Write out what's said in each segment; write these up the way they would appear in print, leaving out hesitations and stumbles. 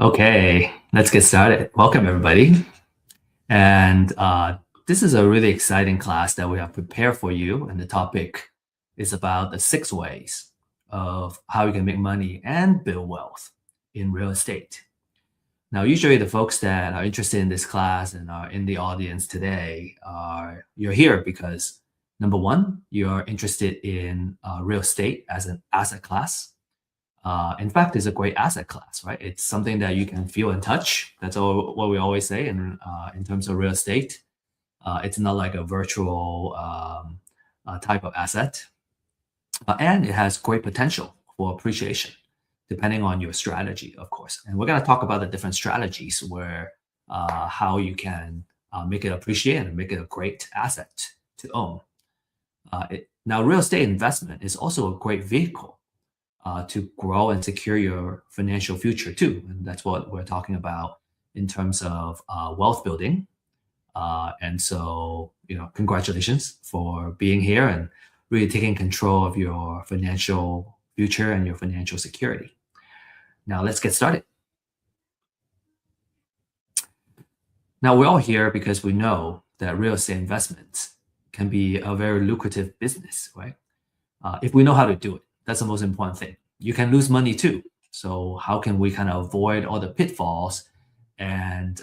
Okay, let's get started. Welcome, everybody. And this is a really exciting class that we have prepared for you. And the topic is about the 6 ways of how you can make money and build wealth in real estate. Now, usually the folks that are interested in this class and are in the audience today you're here because number one, you're interested in real estate as an asset class. In fact, it's a great asset class, right? It's something that you can feel and touch. That's all what we always say in terms of real estate. It's not like a virtual type of asset, and it has great potential for appreciation, depending on your strategy, of course. And we're going to talk about the different strategies where how you can make it appreciate and make it a great asset to own. Now, real estate investment is also a great vehicle to grow and secure your financial future too. And that's what we're talking about in terms of wealth building. And so, congratulations for being here and really taking control of your financial future and your financial security. Now, let's get started. Now, we're all here because we know that real estate investments can be a very lucrative business, right? If we know how to do it, that's the most important thing. You can lose money too. So how can we kind of avoid all the pitfalls and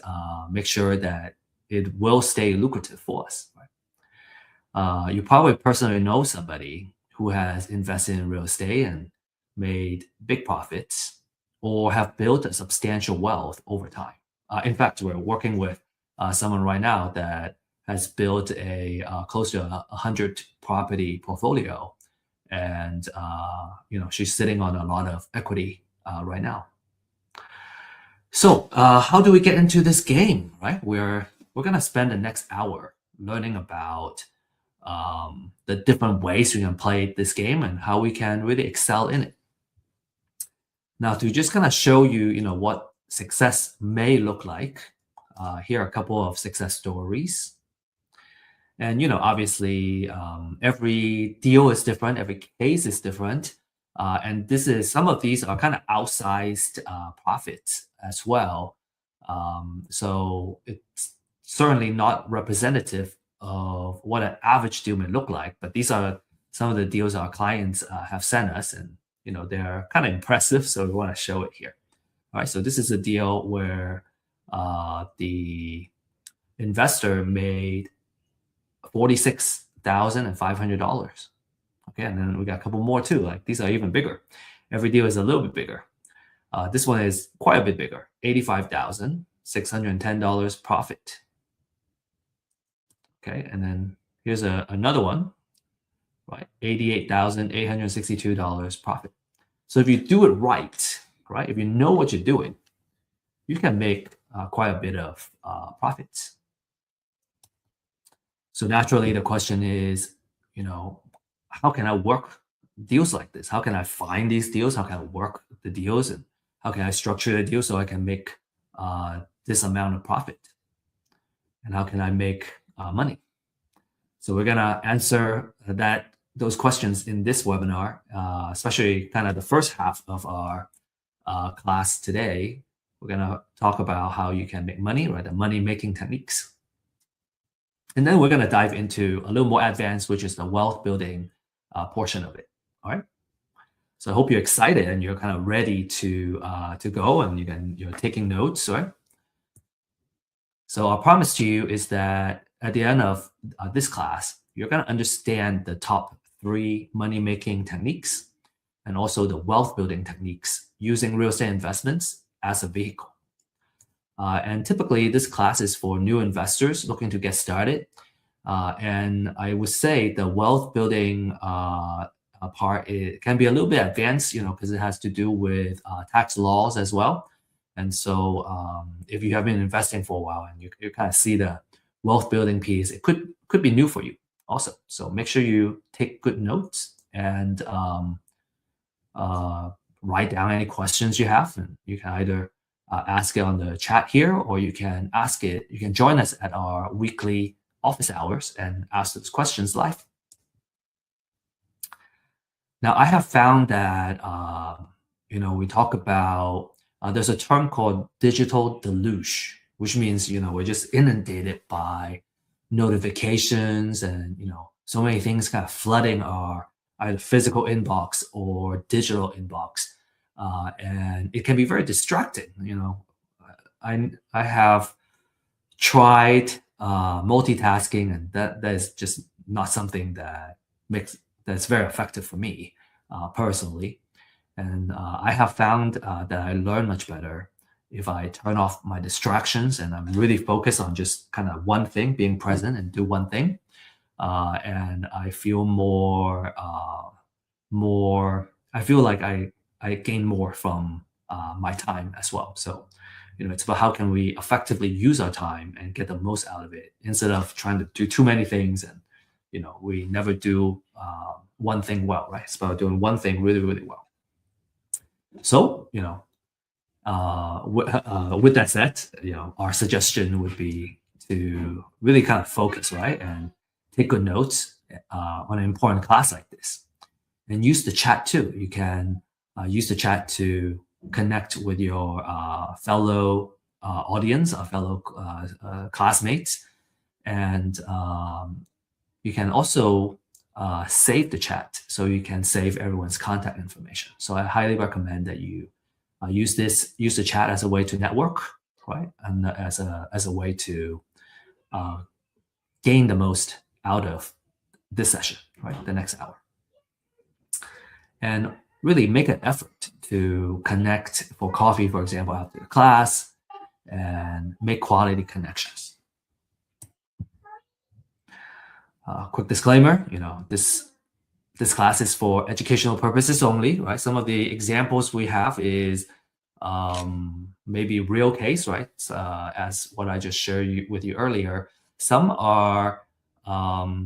make sure that it will stay lucrative for us? Right? You probably personally know somebody who has invested in real estate and made big profits or have built a substantial wealth over time. In fact, we're working with someone right now that has built a close to 100 property portfolio, and she's sitting on a lot of equity right now. So how do we get into this game, right? We're gonna spend the next hour learning about the different ways we can play this game and how we can really excel in it. Now, to just kind of show you, what success may look like, here are a couple of success stories. And obviously, every deal is different, every case is different, and some of these are kind of outsized profits as well. So it's certainly not representative of what an average deal may look like. But these are some of the deals our clients have sent us, and they're kind of impressive. So we want to show it here. All right. So this is a deal where the investor made $46,500. Okay, and then we got a couple more too. Like these are even bigger. Every deal is a little bit bigger. This one is quite a bit bigger. $85,610 profit. Okay, and then here's another one, right? $88,862 profit. So if you do it right, if you know what you're doing, you can make quite a bit of profits. So naturally, the question is, how can I work deals like this? How can I find these deals? How can I work the deals? And how can I structure the deal so I can make this amount of profit? And how can I make money? So we're gonna answer those questions in this webinar, especially kind of the first half of our class today. We're gonna talk about how you can make money, right? The money-making techniques. And then we're going to dive into a little more advanced, which is the wealth building portion of it. All right. So I hope you're excited and you're kind of ready to go, and you're taking notes, right? So our promise to you is that at the end of this class, you're going to understand the top 3 money-making techniques and also the wealth building techniques using real estate investments as a vehicle. And typically, this class is for new investors looking to get started. And I would say the wealth building part can be a little bit advanced, because it has to do with tax laws as well. And so if you have been investing for a while and you kind of see the wealth building piece, it could be new for you also. So make sure you take good notes and write down any questions you have. And you can either ask it on the chat here, or you can join us at our weekly office hours and ask those questions live. Now, I have found that, we talk about there's a term called digital deluge, which means we're just inundated by notifications and so many things kind of flooding our either physical inbox or digital inbox, and it can be very distracting. I have tried multitasking, and that is just not something that's very effective for me personally. And I have found that I learn much better if I turn off my distractions and I'm really focused on just kind of one thing, being present and do one thing. And I feel I feel like I gain more from my time as well. So, it's about how can we effectively use our time and get the most out of it instead of trying to do too many things and, we never do one thing well, right? It's about doing one thing really, really well. So, with that said, our suggestion would be to really kind of focus, right, and take good notes on an important class like this, and use the chat too. You can use the chat to connect with your fellow audience, fellow classmates, and you can also save the chat so you can save everyone's contact information. So I highly recommend that you use the chat as a way to network, right, and as a way to uh, gain the most out of this session, right, the next hour, and really make an effort to connect for coffee, for example, after the class, and make quality connections. Quick disclaimer, this class is for educational purposes only, right? Some of the examples we have is maybe real case, right? As what I just shared with you earlier. Some are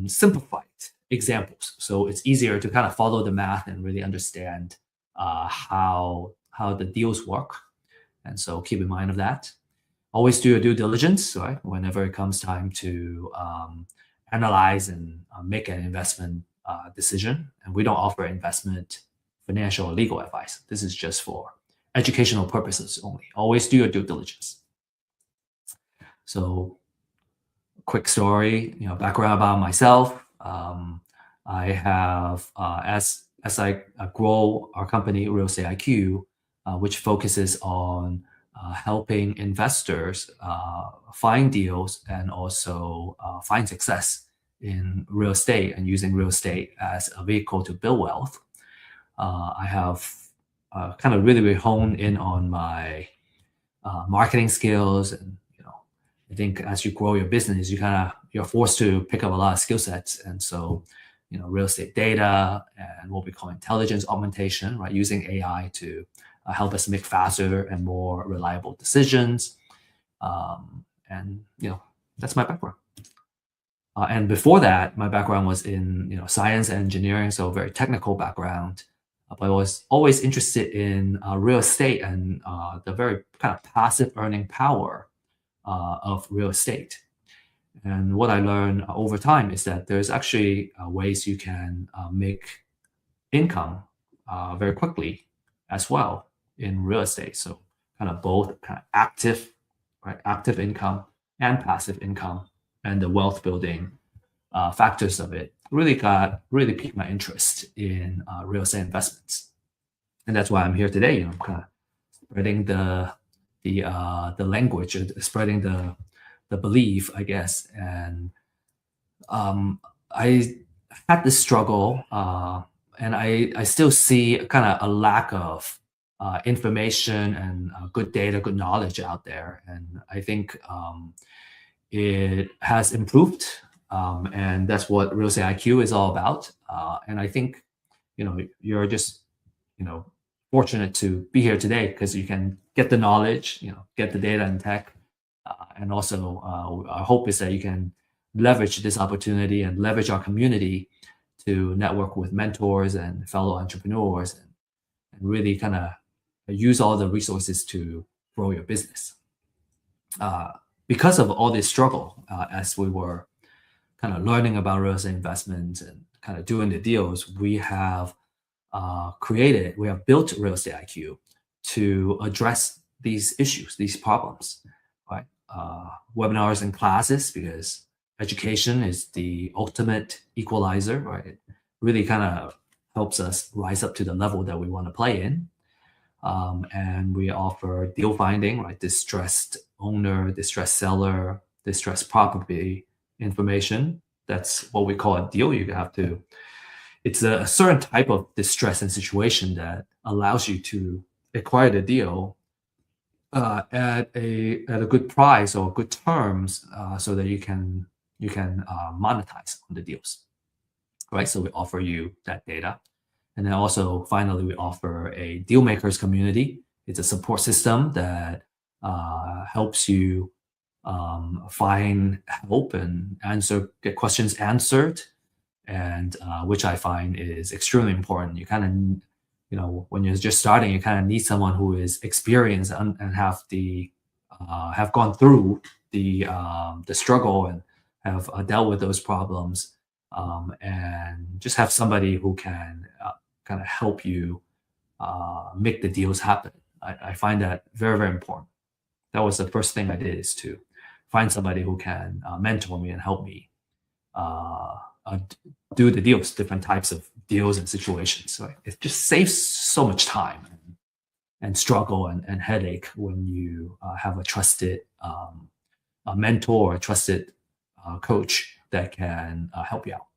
simplified examples, so it's easier to kind of follow the math and really understand how the deals work. And so keep in mind of that. Always do your due diligence, right? Whenever it comes time to analyze and make an investment decision. And we don't offer investment, financial, or legal advice. This is just for educational purposes only. Always do your due diligence. So, quick story, background about myself. I have, as I grow our company, Real Estate IQ, which focuses on helping investors find deals and also find success in real estate and using real estate as a vehicle to build wealth. I have kind of really honed in on my marketing skills, and I think as you grow your business, you're forced to pick up a lot of skill sets, and so real estate data and what we call intelligence augmentation, right, using AI to help us make faster and more reliable decisions. And that's my background. And before that, my background was in science and engineering, so very technical background. But I was always interested in real estate and the very kind of passive earning power of real estate. And what I learned over time is that there's actually ways you can make income very quickly as well in real estate. So kind of both kind of active, right, active income and passive income, and the wealth building factors of it really piqued my interest in real estate investments, and that's why I'm here today. Kind of spreading the language, spreading the belief, I guess. And I had this struggle, and I still see kind of a lack of information and good data, good knowledge out there. And I think it has improved, and that's what Real Estate IQ is all about. And I think you're just fortunate to be here today because you can get the knowledge, get the data and tech, and also our hope is that you can leverage this opportunity and leverage our community to network with mentors and fellow entrepreneurs, and really kind of use all the resources to grow your business. Because of all this struggle, as we were kind of learning about real estate investments and kind of doing the deals, we have built Real Estate IQ to address these issues, these problems, right? Webinars and classes, because education is the ultimate equalizer, right? It really kind of helps us rise up to the level that we want to play in. And we offer deal finding, right? Distressed owner, distressed seller, distressed property information. That's what we call a deal. You have to, it's a certain type of distress and situation that allows you to acquire the deal at a good price or good terms, so that you can monetize on the deals, right? So we offer you that data. And then also, finally, we offer a deal makers community. It's a support system that helps you find help and get questions answered, and which I find is extremely important. You kind of, when you're just starting, you kind of need someone who is experienced and have gone through the struggle and have dealt with those problems, and just have somebody who can kind of help you make the deals happen. I find that very, very important. That was the first thing I did, is to find somebody who can mentor me and help me uh, uh, do the deals, different types of deals and situations. So it just saves so much time and struggle and headache when you have a trusted a mentor or a trusted coach that can help you out.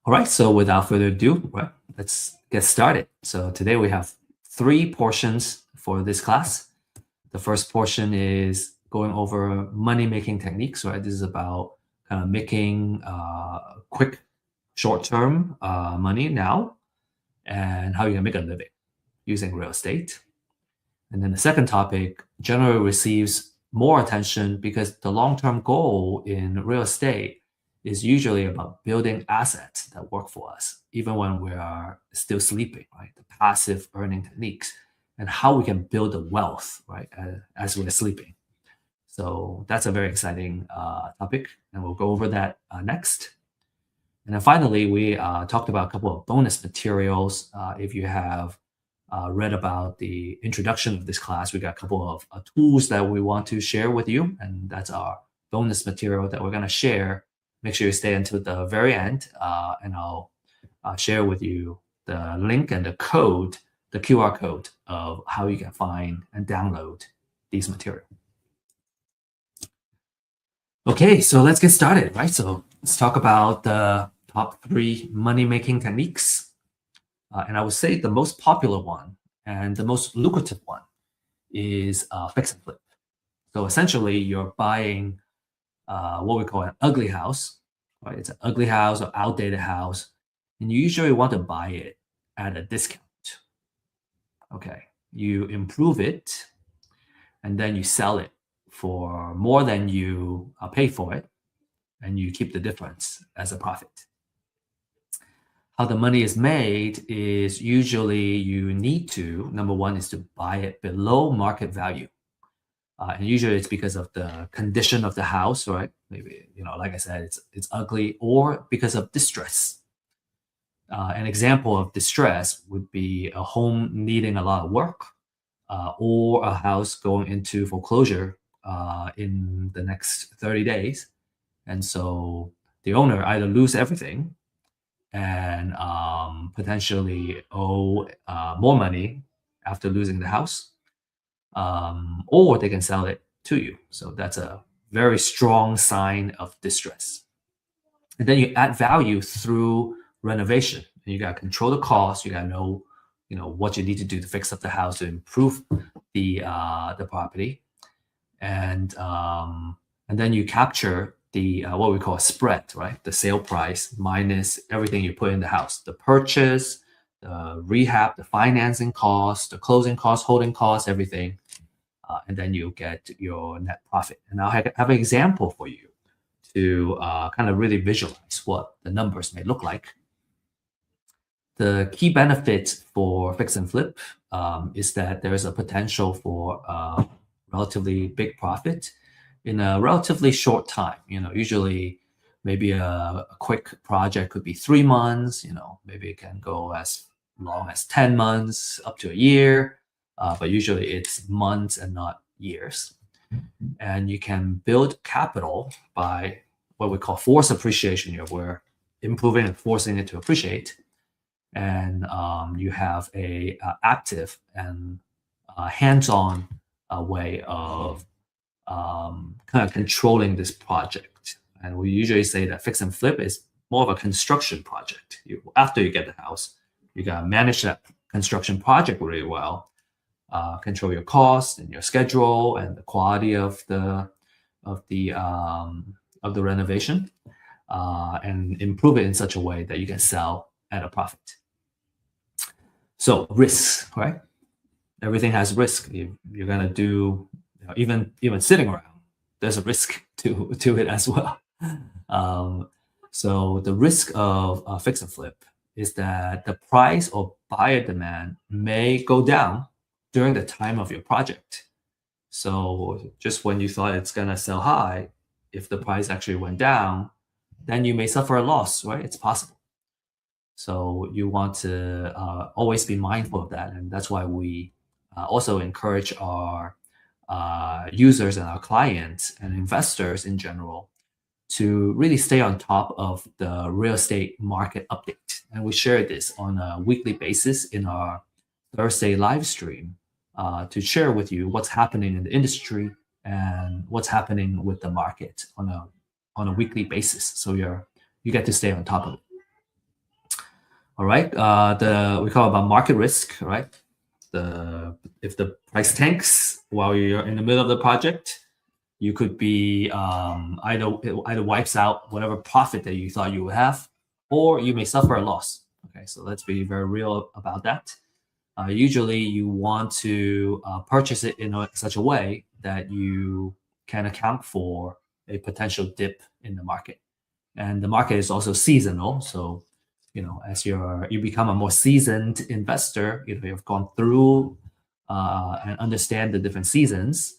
All right, so without further ado, right, let's get started. So today we have 3 portions for this class. The first portion is going over money-making techniques, right? This is about kind of making quick, short-term money now, and how you can make a living using real estate. And then the second topic generally receives more attention because the long-term goal in real estate is usually about building assets that work for us, even when we are still sleeping, right? The passive earning techniques and how we can build the wealth, right, as we're sleeping. So that's a very exciting topic, and we'll go over that next. And then finally, we talked about a couple of bonus materials. If you have read about the introduction of this class, we got a couple of tools that we want to share with you, and that's our bonus material that we're going to share. Make sure you stay until the very end, and I'll share with you the link and the code, the QR code of how you can find and download these materials. Okay, so let's get started, right? So let's talk about the top 3 money-making techniques. And I would say the most popular one and the most lucrative one is fix and flip. So essentially, you're buying what we call an ugly house, right? It's an ugly house or outdated house, and you usually want to buy it at a discount. Okay, you improve it, and then you sell it for more than you pay for it, and you keep the difference as a profit. How the money is made is usually you need to, number one, is to buy it below market value. And usually it's because of the condition of the house, right? Maybe, like I said, it's ugly, or because of distress. An example of distress would be a home needing a lot of work, or a house going into foreclosure in the next 30 days. And so the owner either lose everything and potentially owe more money after losing the house, or they can sell it to you. So that's a very strong sign of distress. And then you add value through renovation. And you got to control the cost. You got to know, what you need to do to fix up the house to improve the property, and then you capture the what we call a spread, right? The sale price minus everything you put in the house, the purchase, the rehab, the financing cost, the closing cost, holding cost, everything, and then you get your net profit. And I'll have an example for you to kind of really visualize what the numbers may look like. The key benefit for fix and flip is that there is a potential for relatively big profit in a relatively short time. Usually maybe a quick project could be 3 months, maybe it can go as long as 10 months, up to a year. but usually it's months and not years. And you can build capital by what we call forced appreciation. We're improving and forcing it to appreciate. And you have a active and hands-on way of kind of controlling this project. And we usually say that fix and flip is more of a construction project. After you get the house, you gotta manage that construction project really well, control your costs and your schedule and the quality of the renovation, and improve it in such a way that you can sell at a profit. So risks, right? Everything has risk. You're gonna do, even sitting around, there's a risk to it as well. So the risk of fix and flip is that the price or buyer demand may go down during the time of your project. So just when you thought it's gonna sell high, if the price actually went down, then you may suffer a loss, right? It's possible. So you want to always be mindful of that, and that's why we also encourage our users and our clients and investors in general to really stay on top of the real estate market update. And we share this on a weekly basis in our Thursday live stream to share with you what's happening in the industry and what's happening with the market on a weekly basis. So you get to stay on top of it. All right. We call it about market risk, right? If the price tanks while you're in the middle of the project, you could be either wipes out whatever profit that you thought you would have, or you may suffer a loss. Okay, so let's be very real about that. Usually, you want to purchase it in such a way that you can account for a potential dip in the market, and the market is also seasonal. So, as you become a more seasoned investor, you've gone through and understand the different seasons,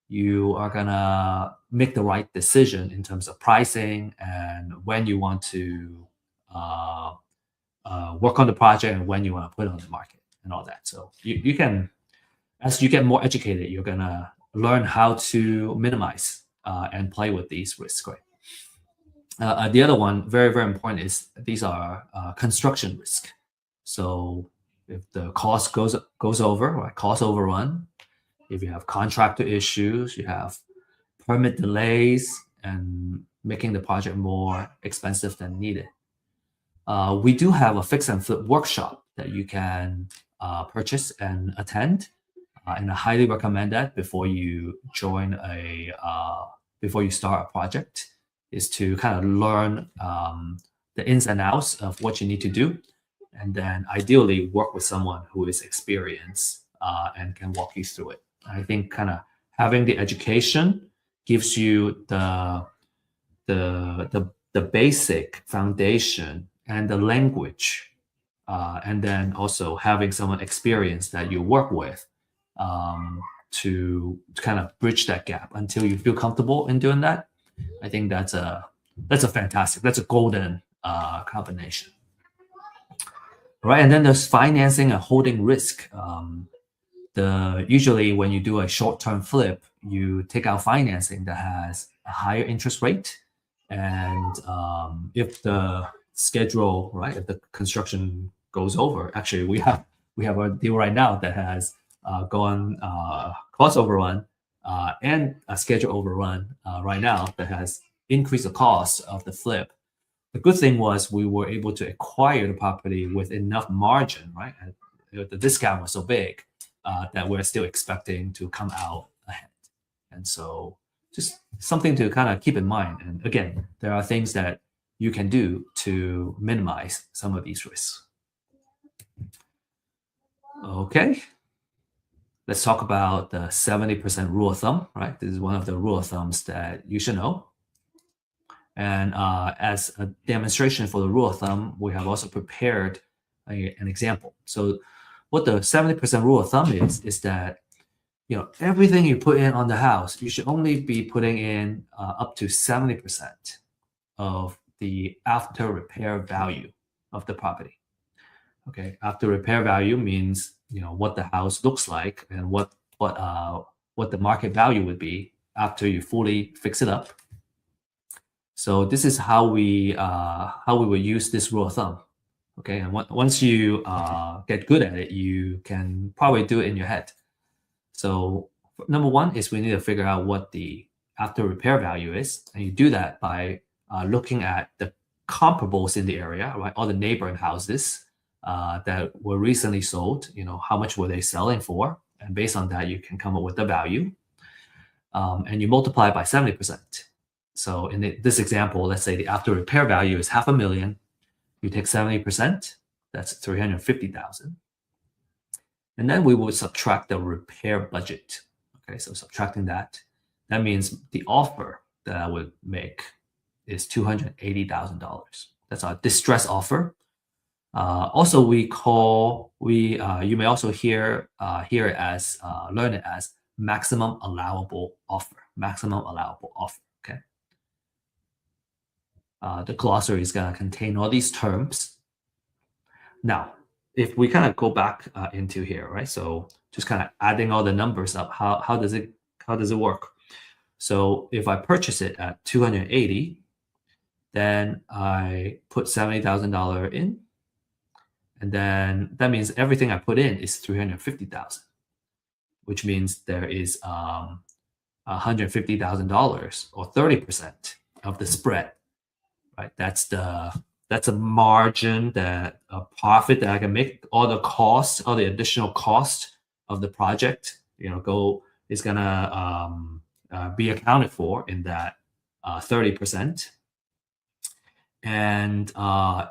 you are gonna make the right decision in terms of pricing and when you want to work on the project and when you want to put it on the market and all that. So you can, as you get more educated, you're gonna learn how to minimize and play with these risks, right? The other one, very, very important, is these are construction risk. So if the cost goes over, right, cost overrun, if you have contractor issues, you have permit delays, and making the project more expensive than needed. We do have a fix and flip workshop that you can purchase and attend, and I highly recommend that before you before you start a project, is to kind of learn the ins and outs of what you need to do, and then ideally work with someone who is experienced and can walk you through it. I think kind of having the education gives you the basic foundation and the language, and then also having someone experienced that you work with to kind of bridge that gap until you feel comfortable in doing that. I think that's a golden combination. Right, and then there's financing and holding risk. Usually when you do a short-term flip, you take out financing that has a higher interest rate, and if the schedule, right, if the construction goes over, actually we have a deal right now that has gone cost overrun and a schedule overrun right now that has increased the cost of the flip. The good thing was we were able to acquire the property with enough margin, right? And the discount was so big that we're still expecting to come out ahead. And so just something to kind of keep in mind. And again, there are things that you can do to minimize some of these risks. Okay. Let's talk about the 70% rule of thumb, right? This is one of the rule of thumbs that you should know. And as a demonstration for the rule of thumb, we have also prepared an example. So what the 70% rule of thumb is that everything you put in on the house, you should only be putting in up to 70% of the after repair value of the property. Okay, after repair value means what the house looks like and what the market value would be after you fully fix it up. So this is how we would use this rule of thumb. Okay, and once you get good at it, you can probably do it in your head. So number one is we need to figure out what the after repair value is, and you do that by looking at the comparables in the area, right? All the neighboring houses that were recently sold. How much were they selling for? And based on that, you can come up with the value, and you multiply it by 70%. So in this example, let's say the after repair value is $500,000. You take 70%, that's 350,000. And then we would subtract the repair budget. Okay, so subtracting that means the offer that I would make is $280,000. That's our distress offer. Also, you may also hear it as learn it as maximum allowable offer. Maximum allowable offer. Okay. The glossary is going to contain all these terms. Now, if we kind of go back into here, right? So just kind of adding all the numbers up, how does it work? So if I purchase it at 280, then I put $70,000 in, and then that means everything I put in is 350,000, which means there is $150,000 or 30% of the spread, right? That's a margin, that a profit that I can make. All the additional cost of the project, is gonna be accounted for in that 30%. And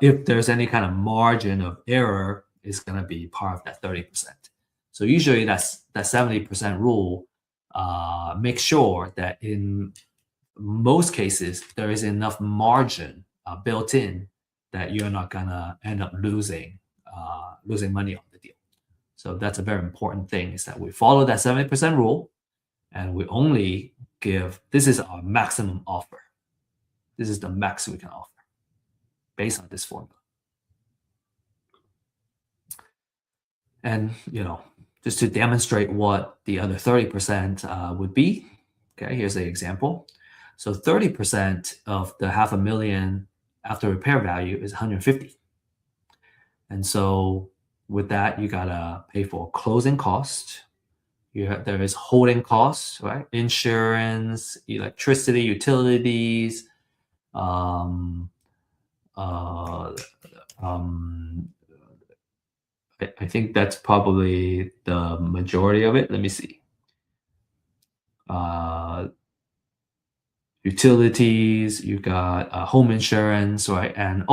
if there's any kind of margin of error, is gonna be part of that 30%. So usually that 70% rule makes sure that in most cases there is enough margin built in that you're not gonna end up losing money on the deal. So that's a very important thing, is that we follow that 70% rule, and we only this is our maximum offer. This is the max we can offer based on this formula. And just to demonstrate what the other 30% would be, okay, here's an example. So 30% of the $500,000 after repair value is 150. And so with that, you gotta pay for closing cost. There is holding costs, right? Insurance, electricity, utilities, I think that's probably the majority of it. Let me see. Utilities, you got home insurance, right? And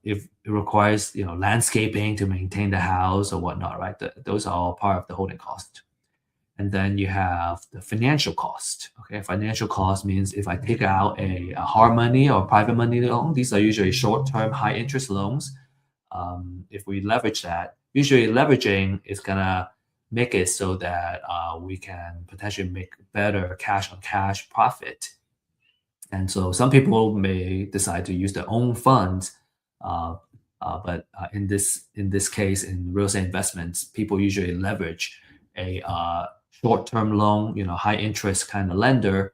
if it requires landscaping to maintain the house or whatnot, right? Those are all part of the holding cost. And then you have the financial cost. Okay, financial cost means if I take out a hard money or private money loan, these are usually short-term, high-interest loans. If we leverage that, usually leveraging is gonna make it so that we can potentially make better cash-on-cash profit. And so some people may decide to use their own funds, but in this case, in real estate investments, people usually leverage a short-term loan, high-interest kind of lender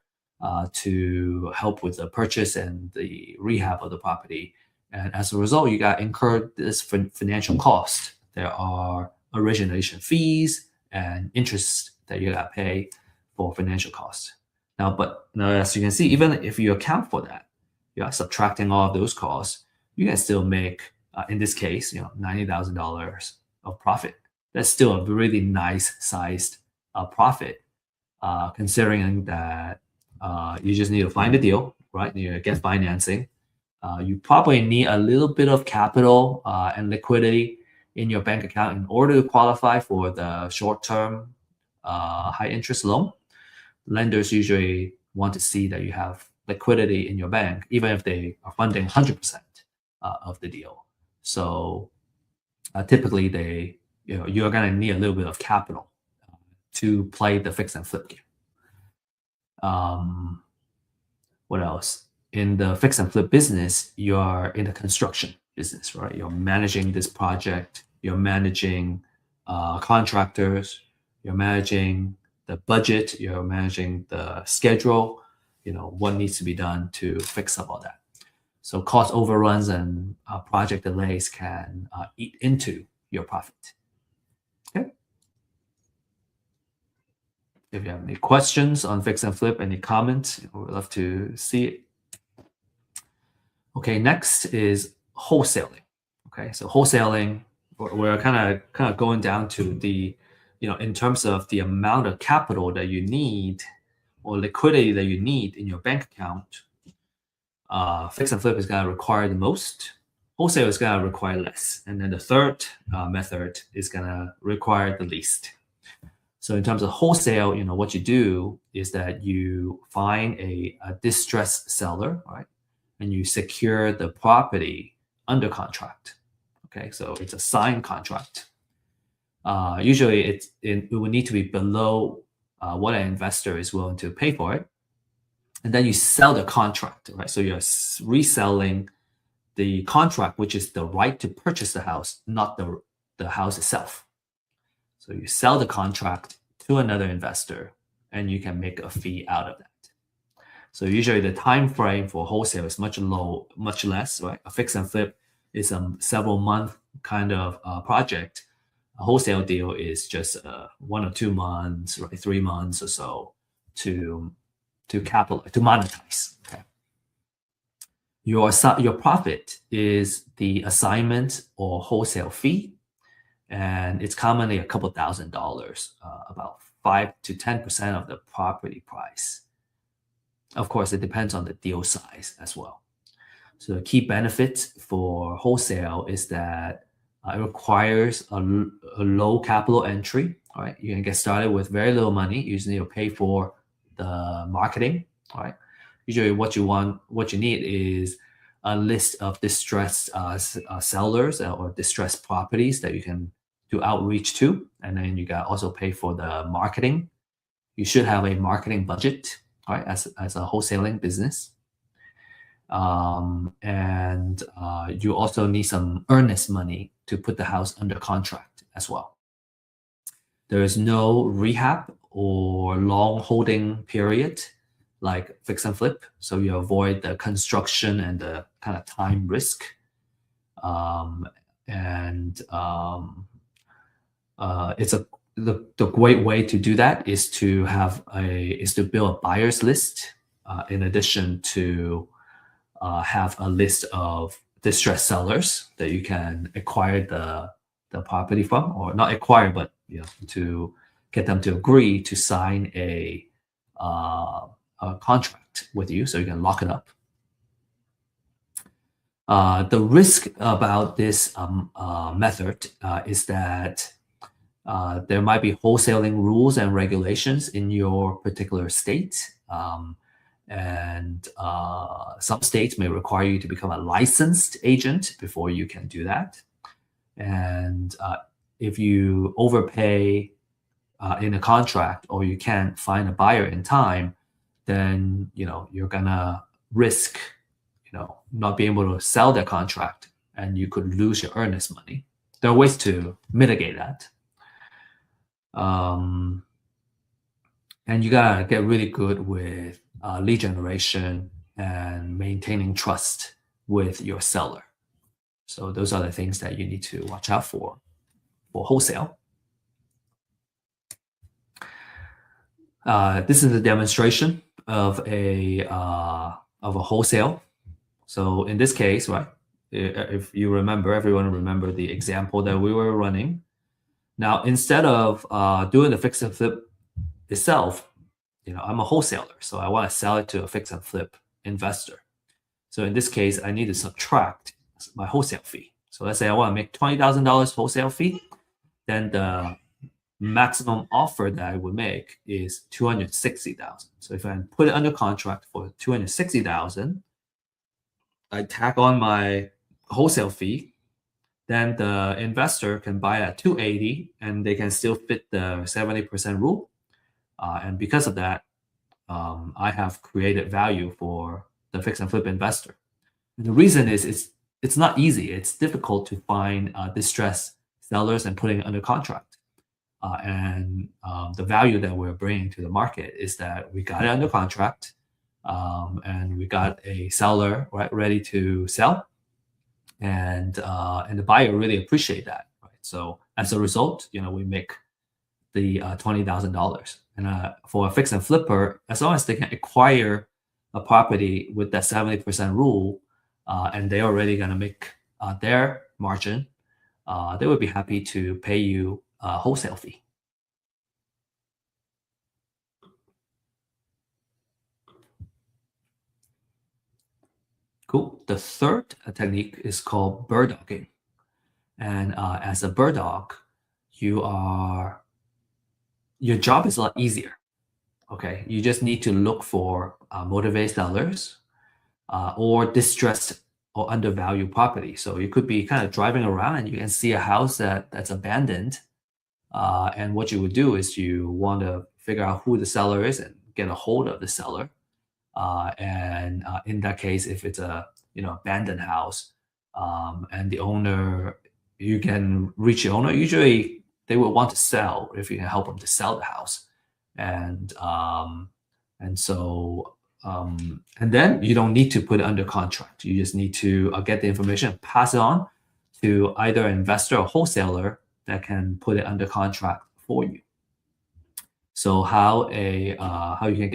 to help with the purchase and the rehab of the property. And as a result, you got incurred this financial cost. There are origination fees and interest that you got to pay for financial costs. Now, as you can see, even if you account for that, you are subtracting all of those costs, you can still make, in this case, $90,000 of profit. That's still a really nice sized profit, considering that you just need to find a deal, right? You get financing. You probably need a little bit of capital and liquidity in your bank account in order to qualify for the short-term high-interest loan. Lenders usually want to see that you have liquidity in your bank, even if they are funding 100% of the deal. So typically, you're going to need a little bit of capital to play the fix and flip game. What else? In the fix and flip business, you are in the construction. business, right? You're managing this project, you're managing contractors, you're managing the budget, you're managing the schedule, what needs to be done to fix up all that. So cost overruns and project delays can eat into your profit. Okay. If you have any questions on fix and flip, any comments, we'd love to see it. Okay, next is wholesaling. Okay, so wholesaling, we're kind of going down to the, in terms of the amount of capital that you need or liquidity that you need in your bank account. Fix and flip is going to require the most. Wholesale is going to require less. And then the third method is going to require the least. So in terms of wholesale, what you do is that you find a distressed seller, right? And you secure the property under contract. Okay, so it's a signed contract. Usually it will need to be below what an investor is willing to pay for it. And then you sell the contract, right? So you're reselling the contract, which is the right to purchase the house, not the house itself. So you sell the contract to another investor and you can make a fee out of that. So usually the time frame for wholesale is much less, right? A fix and flip is a several month kind of project. A wholesale deal is just 1 or 2 months, right? 3 months or so to monetize. Okay. Your profit is the assignment or wholesale fee, and it's commonly a couple $1,000s, about 5 to 10% of the property price. Of course, it depends on the deal size as well. So the key benefit for wholesale is that it requires a low capital entry. All right, you can get started with very little money. You just need to pay for the marketing. All right, usually what you need is a list of distressed sellers or distressed properties that you can do outreach to, and then you got also pay for the marketing. You should have a marketing budget, right, as a wholesaling business. And you also need some earnest money to put the house under contract as well. There is no rehab or long holding period like fix and flip, so you avoid the construction and the kind of time risk. It's the great way to do that is to build a buyer's list in addition to have a list of distressed sellers that you can acquire the property from, or not acquire, but to get them to agree to sign a contract with you, so you can lock it up. The risk about this method is that there might be wholesaling rules and regulations in your particular state. And some states may require you to become a licensed agent before you can do that. And if you overpay in a contract, or you can't find a buyer in time, then you're gonna risk not being able to sell that contract, and you could lose your earnest money. There are ways to mitigate that. And you gotta get really good with lead generation and maintaining trust with your seller. So those are the things that you need to watch out for wholesale. This is a demonstration of a wholesale. So in this case, right, if you remember, everyone remember the example that we were running. Now, instead of doing the fix and flip itself, I'm a wholesaler, so I want to sell it to a fix and flip investor. So in this case, I need to subtract my wholesale fee. So let's say I want to make $20,000 wholesale fee, then the maximum offer that I would make is $260,000. So if I put it under contract for $260,000, I tack on my wholesale fee, then the investor can buy at $280, and they can still fit the 70% rule. And because of that, I have created value for the fix and flip investor. And the reason is it's not easy. It's difficult to find distressed sellers and putting it under contract. The value that we're bringing to the market is that we got it under contract, and we got a seller ready to sell, and the buyer really appreciate that. Right? So as a result, we make the $20,000. And for a fix and flipper, as long as they can acquire a property with that 70% rule, and they're already going to make their margin, they would be happy to pay you a wholesale fee. Cool. The third technique is called bird dogging. And as a bird dog, your job is a lot easier. Okay, you just need to look for motivated sellers or distressed or undervalued property. So you could be kind of driving around and you can see a house that's abandoned. And what you would do is you want to figure out who the seller is and get a hold of the seller. In that case, if it's a abandoned house, and the owner, you can reach the owner. Usually, they will want to sell if you can help them to sell the house, and then you don't need to put it under contract. You just need to get the information, pass it on to either an investor or wholesaler that can put it under contract for you. So how you can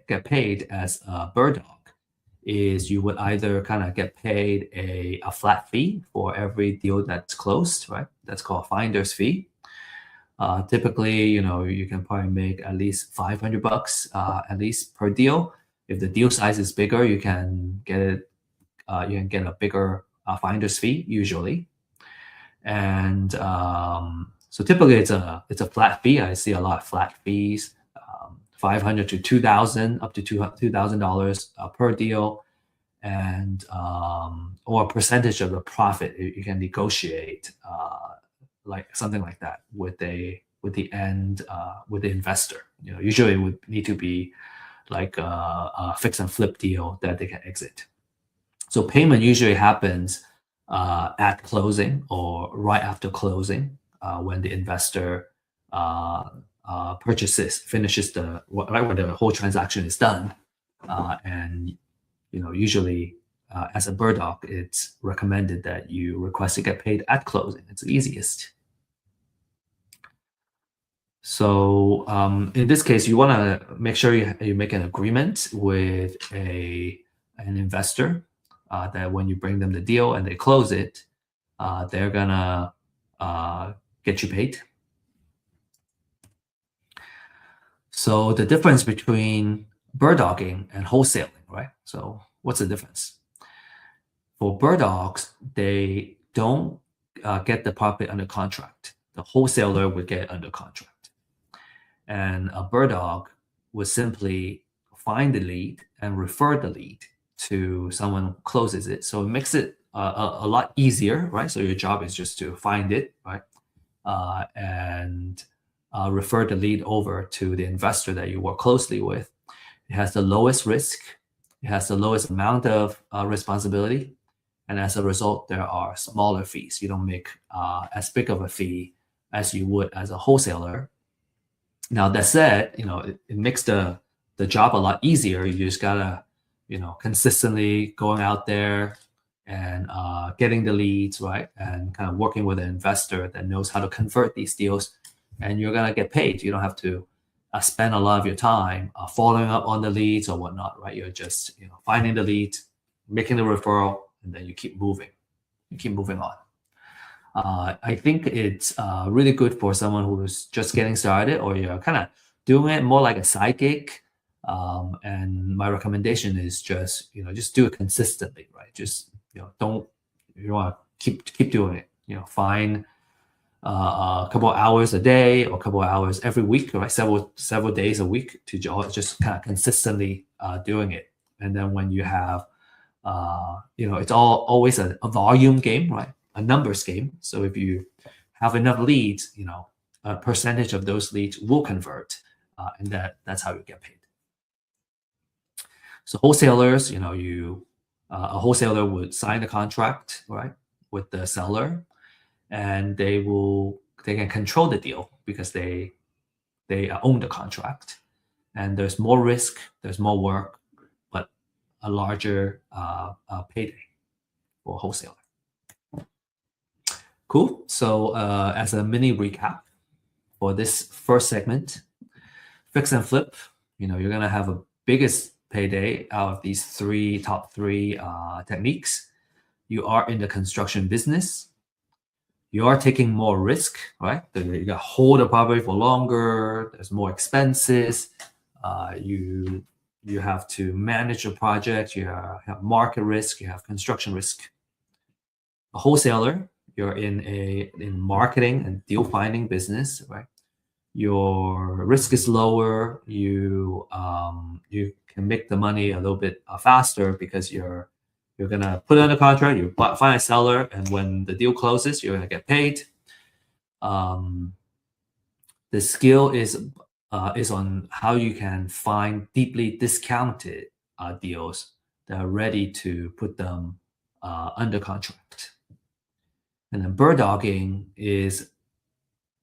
get paid as a bird dog is you would either kind of get paid a flat fee for every deal that's closed, right? That's called finder's fee. Typically, you can probably make at least $500 at least per deal. If the deal size is bigger, you can get it. You can get a bigger finder's fee usually, and so typically it's a flat fee. I see a lot of flat fees, $500 to $2,000, up to $2,000 per deal, and or a percentage of the profit. You can negotiate like something like that with the investor. Usually it would need to be like a fix and flip deal that they can exit. So payment usually happens at closing or right after closing, when the investor finishes when the whole transaction is done. And usually as a bird dog, it's recommended that you request to get paid at closing. It's the easiest. So in this case, you want to make sure you make an agreement with an investor that when you bring them the deal and they close it, they're gonna get you paid. So the difference between bird dogging and wholesaling, right? So what's the difference? For bird dogs, they don't get the property under contract. The wholesaler would get under contract. And a bird dog would simply find the lead and refer the lead to someone who closes it. So it makes it a lot easier, right? So your job is just to find it, right? And refer the lead over to the investor that you work closely with. It has the lowest risk. It has the lowest amount of responsibility. And as a result, there are smaller fees. You don't make as big of a fee as you would as a wholesaler. Now that said, it makes the job a lot easier. You just gotta, consistently going out there and getting the leads, right? And kind of working with an investor that knows how to convert these deals, and you're gonna get paid. You don't have to spend a lot of your time following up on the leads or whatnot, right? You're just, finding the lead, making the referral, and then you keep moving. You keep moving on. I think it's really good for someone who's just getting started, or you're kind of doing it more like a side gig. And my recommendation is just do it consistently, right? Just you want to keep doing it. Find a couple of hours a day or a couple of hours every week, right? Several days a week to just kind of consistently doing it. And then when you have, it's always a volume game, right? A numbers game. So if you have enough leads, a percentage of those leads will convert, and that's how you get paid. So wholesalers, you A wholesaler would sign the contract, right, with the seller, and they can control the deal because they own the contract. And there's more risk, there's more work, but a larger payday for a wholesaler. Cool. So as a mini recap for this first segment, fix and flip, you're gonna have a biggest payday out of these top three techniques. You are in the construction business. You are taking more risk, right? You got to hold the property for longer. There's more expenses. You have to manage a project. You have market risk. You have construction risk. A wholesaler, you're in marketing and deal finding business, right? Your risk is lower. You can make the money a little bit faster because you're gonna put it under contract. You find a seller, and when the deal closes, you're gonna get paid. The skill is on how you can find deeply discounted deals that are ready to put them under contract. And then bird dogging is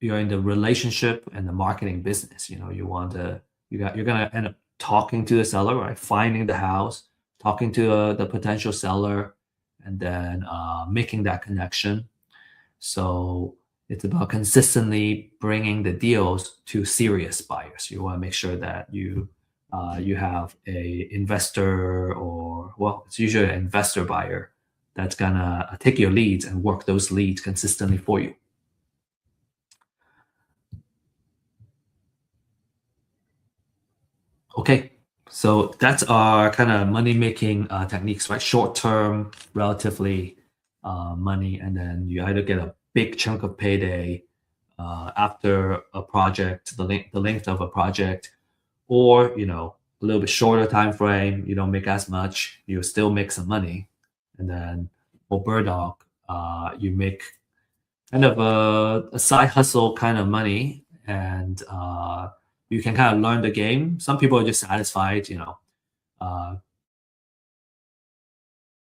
you're in the relationship and the marketing business. You're gonna end up talking to the seller, right? Finding the house, talking to the potential seller, and then making that connection. So it's about consistently bringing the deals to serious buyers. You want to make sure that you have a investor, or it's usually an investor buyer that's gonna take your leads and work those leads consistently for you. Okay, so that's our kind of money-making techniques, right? Short-term, relatively money, and then you either get a big chunk of payday after a project, the length of a project, or a little bit shorter time frame. You don't make as much, you still make some money, and then for bird dog, you make kind of a side hustle kind of money, and you can kind of learn the game. Some people are just satisfied,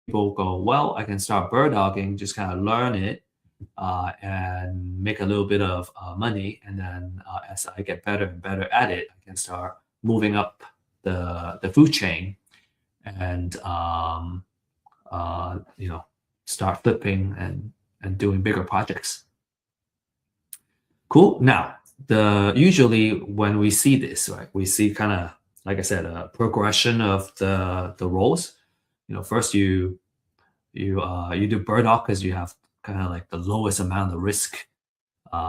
people go, well, I can start bird dogging, just kind of learn it and make a little bit of money. And then as I get better and better at it, I can start moving up the food chain and, start flipping and doing bigger projects. Cool. Now, usually when we see this, right, we see kind of, like I said, a progression of the roles. First you do bird dog because you have kind of like the lowest amount of risk.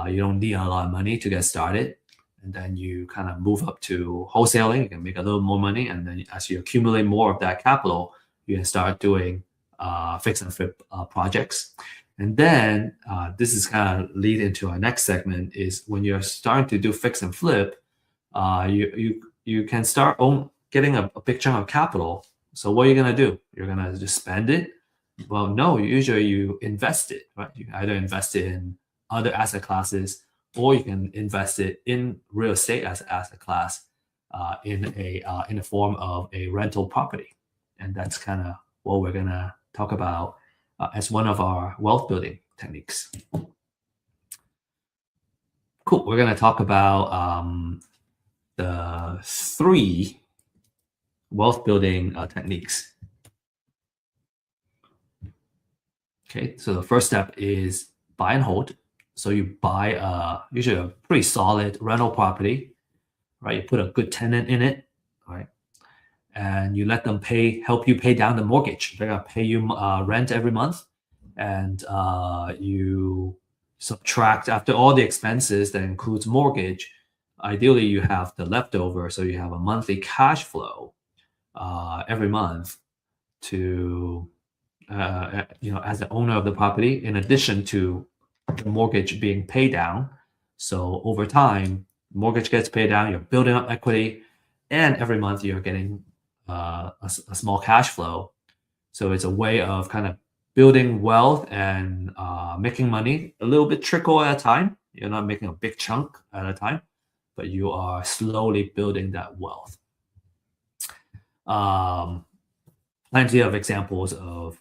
You don't need a lot of money to get started, and then you kind of move up to wholesaling. You can make a little more money, and then as you accumulate more of that capital, you can start doing fix and flip projects. And then this is kind of lead into our next segment, is when you're starting to do fix and flip, you can start getting a big chunk of capital. So what are you gonna do? You're gonna just spend it? Well, no, usually you invest it, right? You either invest it in other asset classes, or you can invest it in real estate as an asset class in the form of a rental property. And that's kind of what we're gonna talk about as one of our wealth building techniques. Cool. We're going to talk about the 3 wealth building techniques. Okay, so the first step is buy and hold. So you buy usually a pretty solid rental property, right? You put a good tenant in it, right? And you let them help you pay down the mortgage. They're gonna pay you rent every month, and you subtract after all the expenses that includes mortgage. Ideally, you have the leftover, so you have a monthly cash flow every month to as the owner of the property, in addition to the mortgage being paid down. So over time, mortgage gets paid down, you're building up equity, and every month you're getting a small cash flow. So it's a way of kind of building wealth and making money a little bit trickle at a time. You're not making a big chunk at a time, but you are slowly building that wealth. plenty of examples of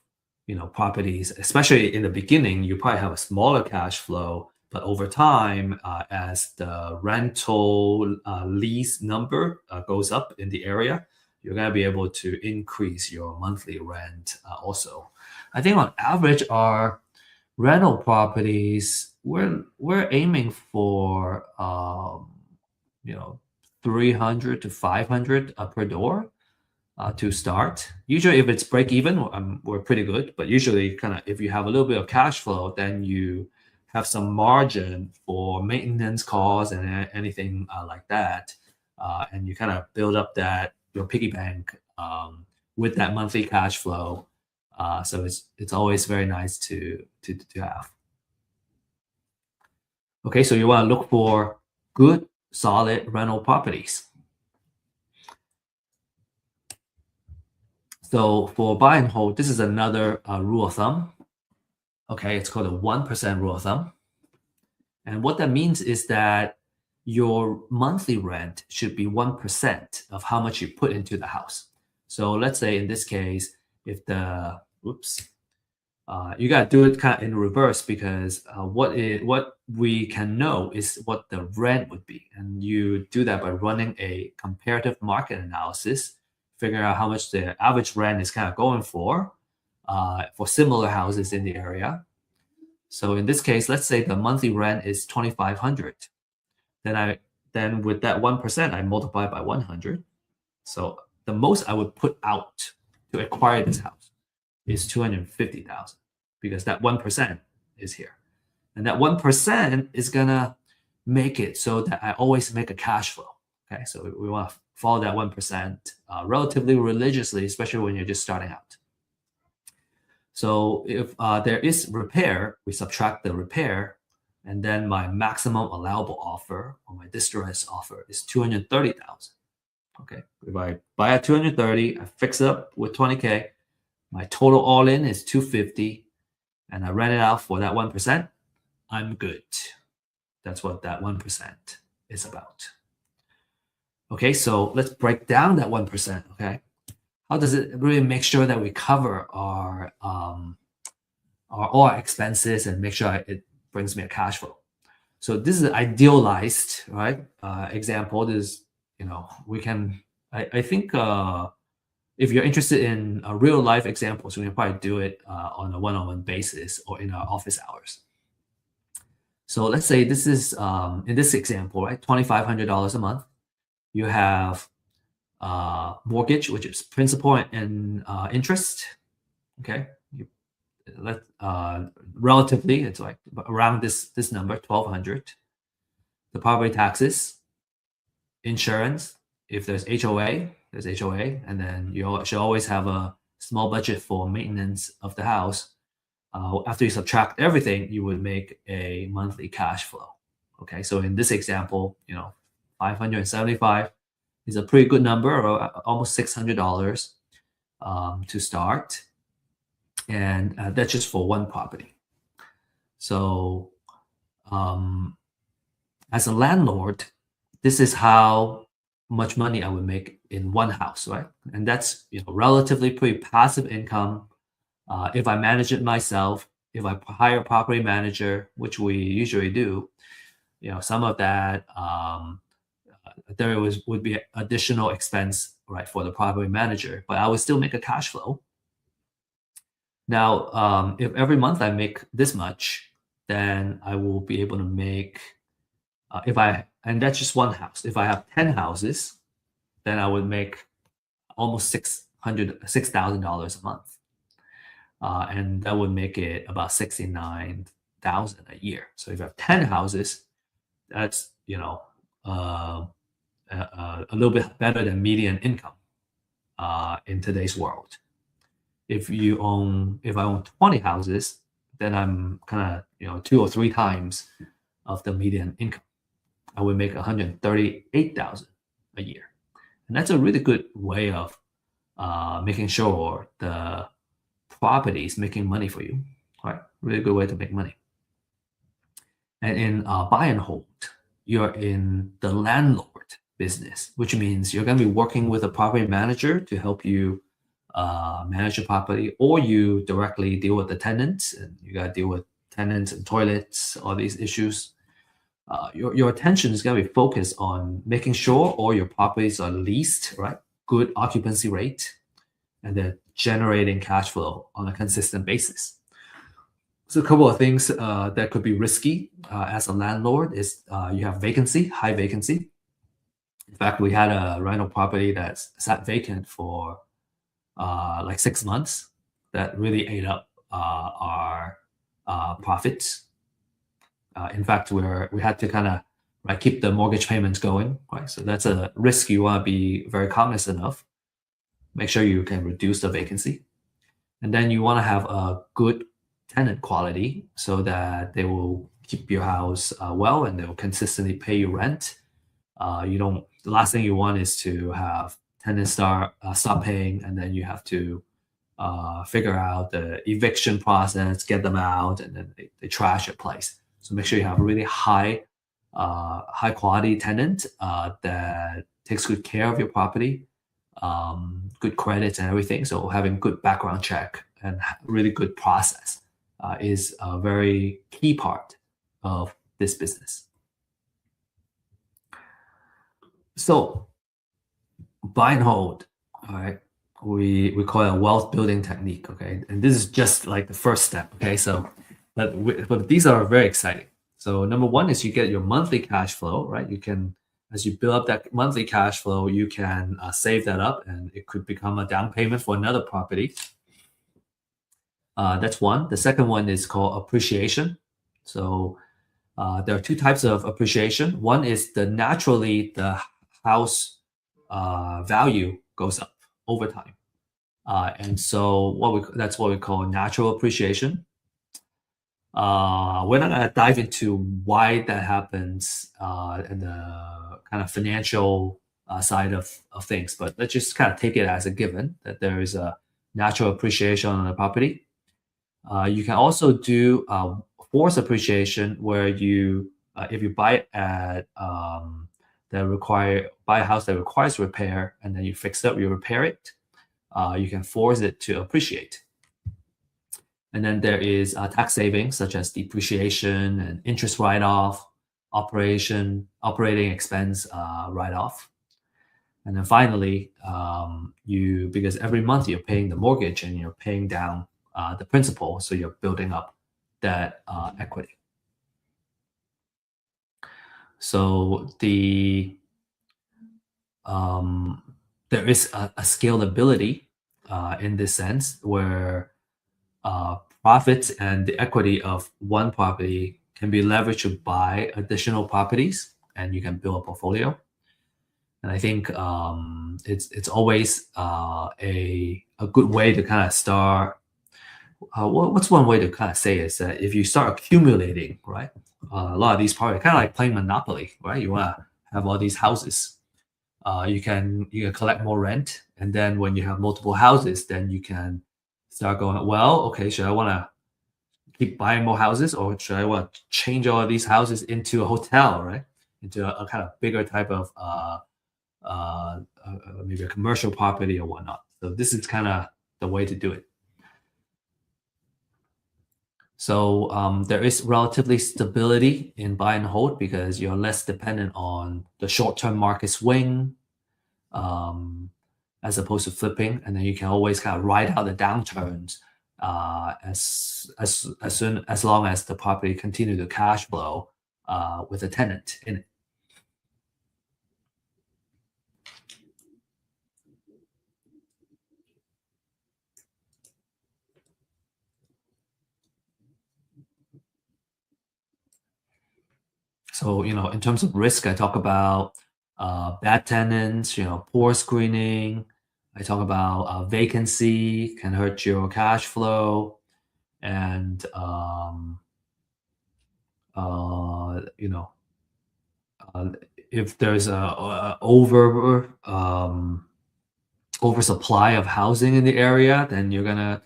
properties, especially in the beginning. You probably have a smaller cash flow, but over time, as the rental lease number goes up in the area, you're going to be able to increase your monthly rent also. I think on average, our rental properties, we're aiming for you know 300 to 500 per door to start. Usually, if it's break even, we're pretty good. But usually, kind of if you have a little bit of cash flow, then you have some margin for maintenance costs and anything like that, and you kind of build up that your piggy bank with that monthly cash flow. So it's always very nice to have. Okay, so you want to look for good, solid rental properties. So for buy and hold, this is another rule of thumb. Okay, it's called a 1% rule of thumb. And what that means is that your monthly rent should be 1% of how much you put into the house. So let's say in this case, if the, you got to do it kind of in reverse, because what we can know is what the rent would be. And you do that by running a comparative market analysis, figuring out how much the average rent is kind of going for similar houses in the area. So in this case, let's say the monthly rent is 2,500. Then with that 1%, I multiply by 100. So the most I would put out to acquire this house is 250,000, because that 1% is here. And that 1% is gonna make it so that I always make a cash flow. Okay, so we want to follow that 1% relatively religiously, especially when you're just starting out. So if there is repair, we subtract the repair, and then my maximum allowable offer or my distress offer is 230,000. Okay, if I buy at 230, I fix it up with 20K, my total all in is 250, and I rent it out for that 1%, I'm good. That's what that 1% is about. Okay, so let's break down that 1%. Okay, how does it really make sure that we cover our all our expenses and make sure it brings me a cash flow? So this is an idealized, right, example. This, we can. I think if you're interested in real life examples, we can probably do it on a one-on-one basis or in our office hours. So let's say this is in this example, right, $2,500 a month. You have mortgage, which is principal and interest. Okay, relatively, it's like around this number, 1,200. The property taxes, insurance. If there's HOA, there's HOA, and then you should always have a small budget for maintenance of the house. After you subtract everything, you would make a monthly cash flow. Okay, so in this example, 575 is a pretty good number, or almost $600 to start, and that's just for one property. So, as a landlord, this is how much money I would make in one house, right? And that's relatively pretty passive income. If I manage it myself, if I hire a property manager, which we usually do, some of that there would be additional expense, right, for the property manager, but I would still make a cash flow. Now, if every month I make this much, then I will be able to make and that's just one house. If I have 10 houses, then I would make almost $6,000 a month. And that would make it about 69,000 a year. So if you have 10 houses, that's a little bit better than median income in today's world. If I own 20 houses, then I'm kind of 2 or 3 times of the median income. I would make 138,000 a year, and that's a really good way of making sure the property is making money for you. Right, really good way to make money. And in buy and hold, you're in the landlord business, which means you're going to be working with a property manager to help you manage your property, or you directly deal with the tenants, and you got to deal with tenants and toilets, all these issues. Your attention is going to be focused on making sure all your properties are leased, right? Good occupancy rate, and they're generating cash flow on a consistent basis. So a couple of things that could be risky as a landlord is you have vacancy, high vacancy. In fact, we had a rental property that sat vacant for like 6 months. That really ate up our profits. In fact, we had to kind of keep the mortgage payments going, right? So that's a risk you want to be very cognizant of. Make sure you can reduce the vacancy, and then you want to have a good tenant quality so that they will keep your house well, and they will consistently pay you rent. You don't. The last thing you want is to have tenants stop paying, and then you have to figure out the eviction process, get them out, and then they trash your place. So make sure you have a really high quality tenant that takes good care of your property, good credits and everything. So having good background check and really good process is a very key part of this business. So buy and hold, all right. We call it a wealth building technique, okay? And this is just like the first step, okay? So, but these are very exciting. So number one is you get your monthly cash flow, right? You can, as you build up that monthly cash flow, you can save that up, and it could become a down payment for another property. That's one. The second one is called appreciation. So there are two types of appreciation. One is naturally the house value goes up over time. And so that's what we call natural appreciation. We're not going to dive into why that happens and the kind of financial side of things, but let's just kind of take it as a given that there is a natural appreciation on the property. You can also do forced appreciation, where you, if you buy at buy a house that requires repair, and then you fix it up, you repair it, you can force it to appreciate. And then there is tax savings such as depreciation and interest write-off, operating expense write-off. And then finally, because every month you're paying the mortgage and you're paying down the principal, so you're building up that equity. So there is a scalability in this sense, where profits and the equity of one property can be leveraged to buy additional properties, and you can build a portfolio. And I think it's always a good way to kind of start. What's one way to kind of say is that if you start accumulating, right, a lot of these properties, kind of like playing Monopoly, right? You want to have all these houses. You can collect more rent, and then when you have multiple houses, then you can start going, well, okay, should I want to keep buying more houses, or should I want to change all of these houses into a hotel, right? Into a kind of bigger type of maybe a commercial property or whatnot. So this is kind of the way to do it. So there is relatively stability in buy and hold because you're less dependent on the short-term market swing, as opposed to flipping, and then you can always kind of ride out the downturns as long as the property continue to cash flow with a tenant in it. So, in terms of risk, I talk about bad tenants, poor screening. I talk about vacancy can hurt your cash flow, and if there's a oversupply of housing in the area, then you're gonna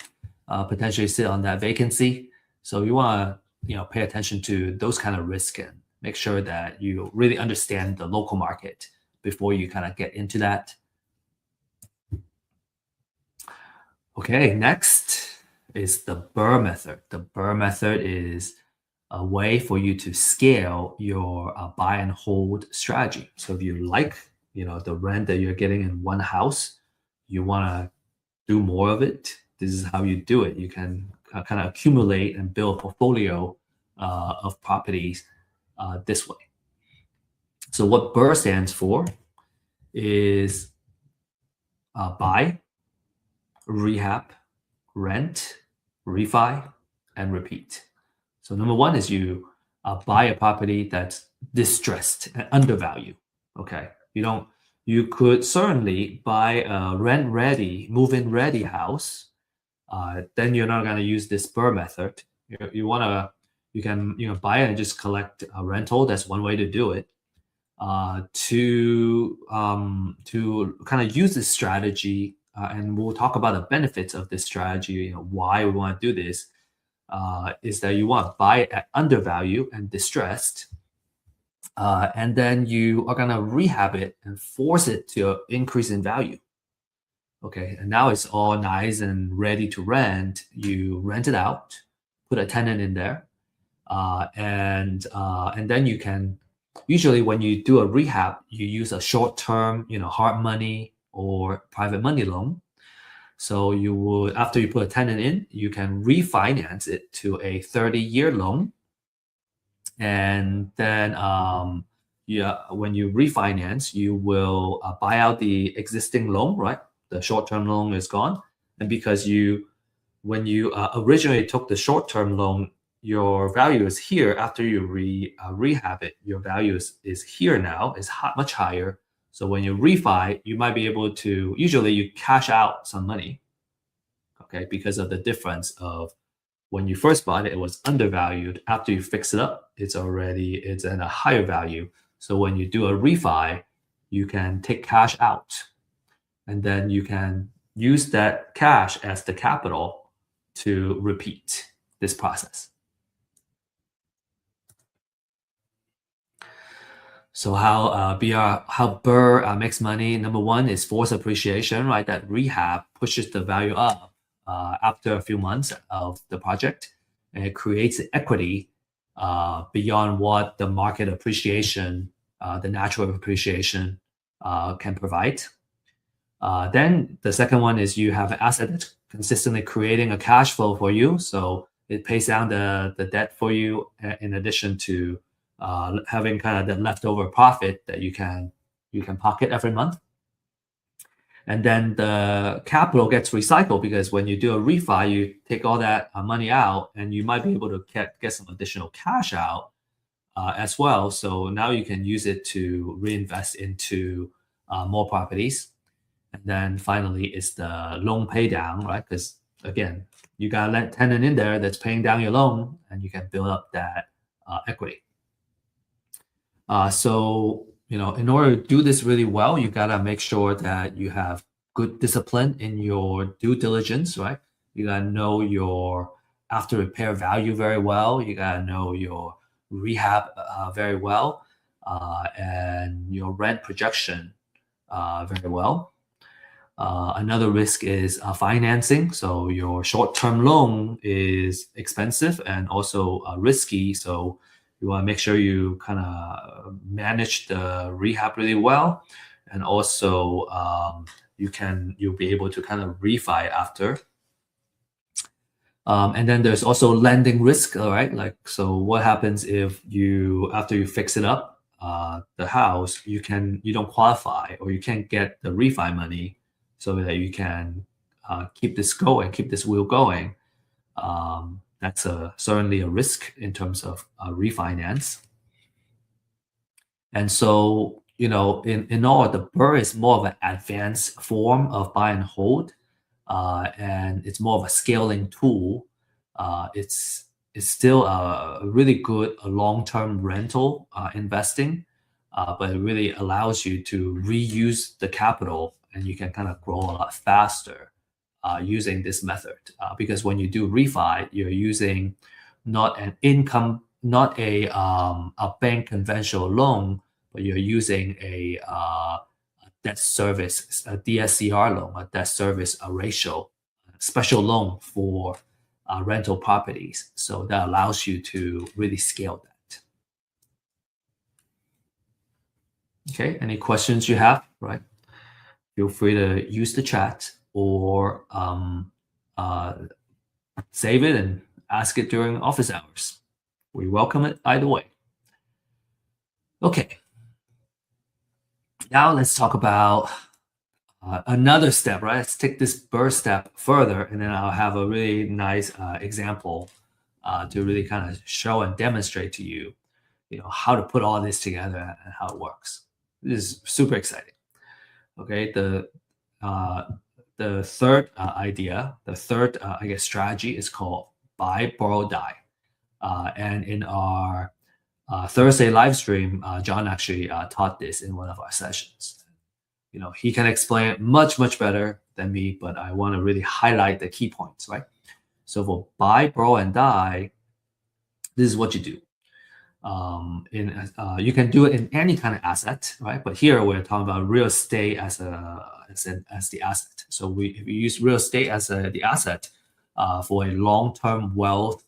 potentially sit on that vacancy. So you want to pay attention to those kind of risk and make sure that you really understand the local market before you kind of get into that. Okay, next is the Burr method. The Burr method is a way for you to scale your buy and hold strategy. So if you like, the rent that you're getting in one house, you want to do more of it. This is how you do it. You can kind of accumulate and build a portfolio of properties this way. So what Burr stands for is buy, rehab, rent, refi, and repeat. So number one is you buy a property that's distressed and undervalued. Okay, you could certainly buy a rent ready, move in ready house. Then you're not going to use this Burr method. You can buy it and just collect a rental. That's one way to do it. To kind of use this strategy, and we'll talk about the benefits of this strategy. Why we want to do this is that you want to buy it at undervalue and distressed, and then you are gonna rehab it and force it to increase in value. Okay, and now it's all nice and ready to rent. You rent it out, put a tenant in there, and then you can usually when you do a rehab, you use a short term, hard money or private money loan. So you would, after you put a tenant in, you can refinance it to a 30-year loan. And then yeah, when you refinance, you will buy out the existing loan, right? The short-term loan is gone. And because when you originally took the short-term loan, your value is here. After you rehab it, your value is here now, is much higher. So when you refi, you might be able to, usually you cash out some money, okay, because of the difference of when you first bought it, it was undervalued. After you fix it up, it's at a higher value. So when you do a refi, you can take cash out, and then you can use that cash as the capital to repeat this process. So how Burr makes money? Number one is force appreciation, right? That rehab pushes the value up after a few months of the project, and it creates equity beyond what the market appreciation, the natural appreciation can provide. Then the second one is you have an asset that's consistently creating a cash flow for you. So it pays down the debt for you in addition to having kind of the leftover profit that you can pocket every month. And then the capital gets recycled because when you do a refi, you take all that money out and you might be able to get some additional cash out as well. So now you can use it to reinvest into more properties. And then finally is the loan pay down, right? Because again, you got a tenant in there that's paying down your loan and you can build up that equity. So, in order to do this really well, you got to make sure that you have good discipline in your due diligence, right? You got to know your after repair value very well. You got to know your rehab very well, and your rent projection very well. Another risk is financing. So your short-term loan is expensive and also risky. So you want to make sure you kind of manage the rehab really well, and also you'll be able to kind of refi after. And then there's also lending risk, all right? Like, so what happens if after you fix it up, the house, you don't qualify or you can't get the refi money so that you can keep this wheel going. That's certainly a risk in terms of refinance. And so, in all, the Burr is more of an advanced form of buy and hold, and it's more of a scaling tool. It's still a really good long-term rental investing, but it really allows you to reuse the capital, and you can kind of grow a lot faster using this method. Because when you do refi, you're using not a bank conventional loan, but you're using a debt service, a DSCR loan, a debt service ratio, special loan for rental properties. So that allows you to really scale that. Okay, any questions you have, right? Feel free to use the chat or uh, save it and ask it during office hours. We welcome it either way. Okay. Now let's talk about another step, right? Let's take this bird step further, and then I'll have a really nice example to really kind of show and demonstrate to you, how to put all this together and how it works. This is super exciting. Okay, the third idea, the third I guess strategy is called buy, borrow, die. And in our Thursday live stream, John actually taught this in one of our sessions. He can explain it much, much better than me, but I want to really highlight the key points, right? So for buy, borrow, and die, this is what you do. You can do it in any kind of asset, right? But here we're talking about real estate as the asset. So if we use real estate as the asset for a long-term wealth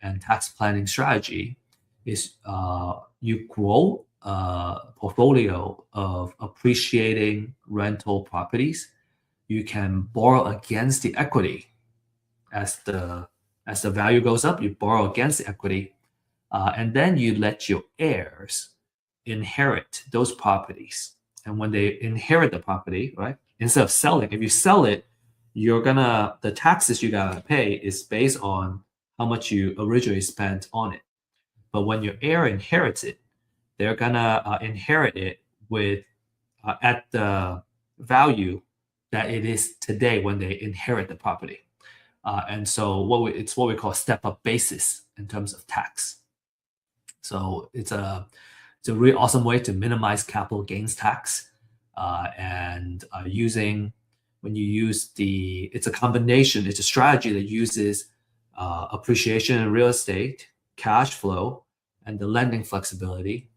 and tax planning strategy, is you grow a portfolio of appreciating rental properties. You can borrow against the equity as the value goes up. You borrow against the equity, and then you let your heirs inherit those properties. And when they inherit the property, right, instead of selling, if you sell it, the taxes you gotta pay is based on how much you originally spent on it. But when your heir inherits it, they're gonna inherit it with at the value that it is today when they inherit the property. And so it's what we call step-up basis in terms of tax. So it's a really awesome way to minimize capital gains tax. When you use it's a combination, it's a strategy that uses appreciation in real estate, cash flow, and the lending flexibility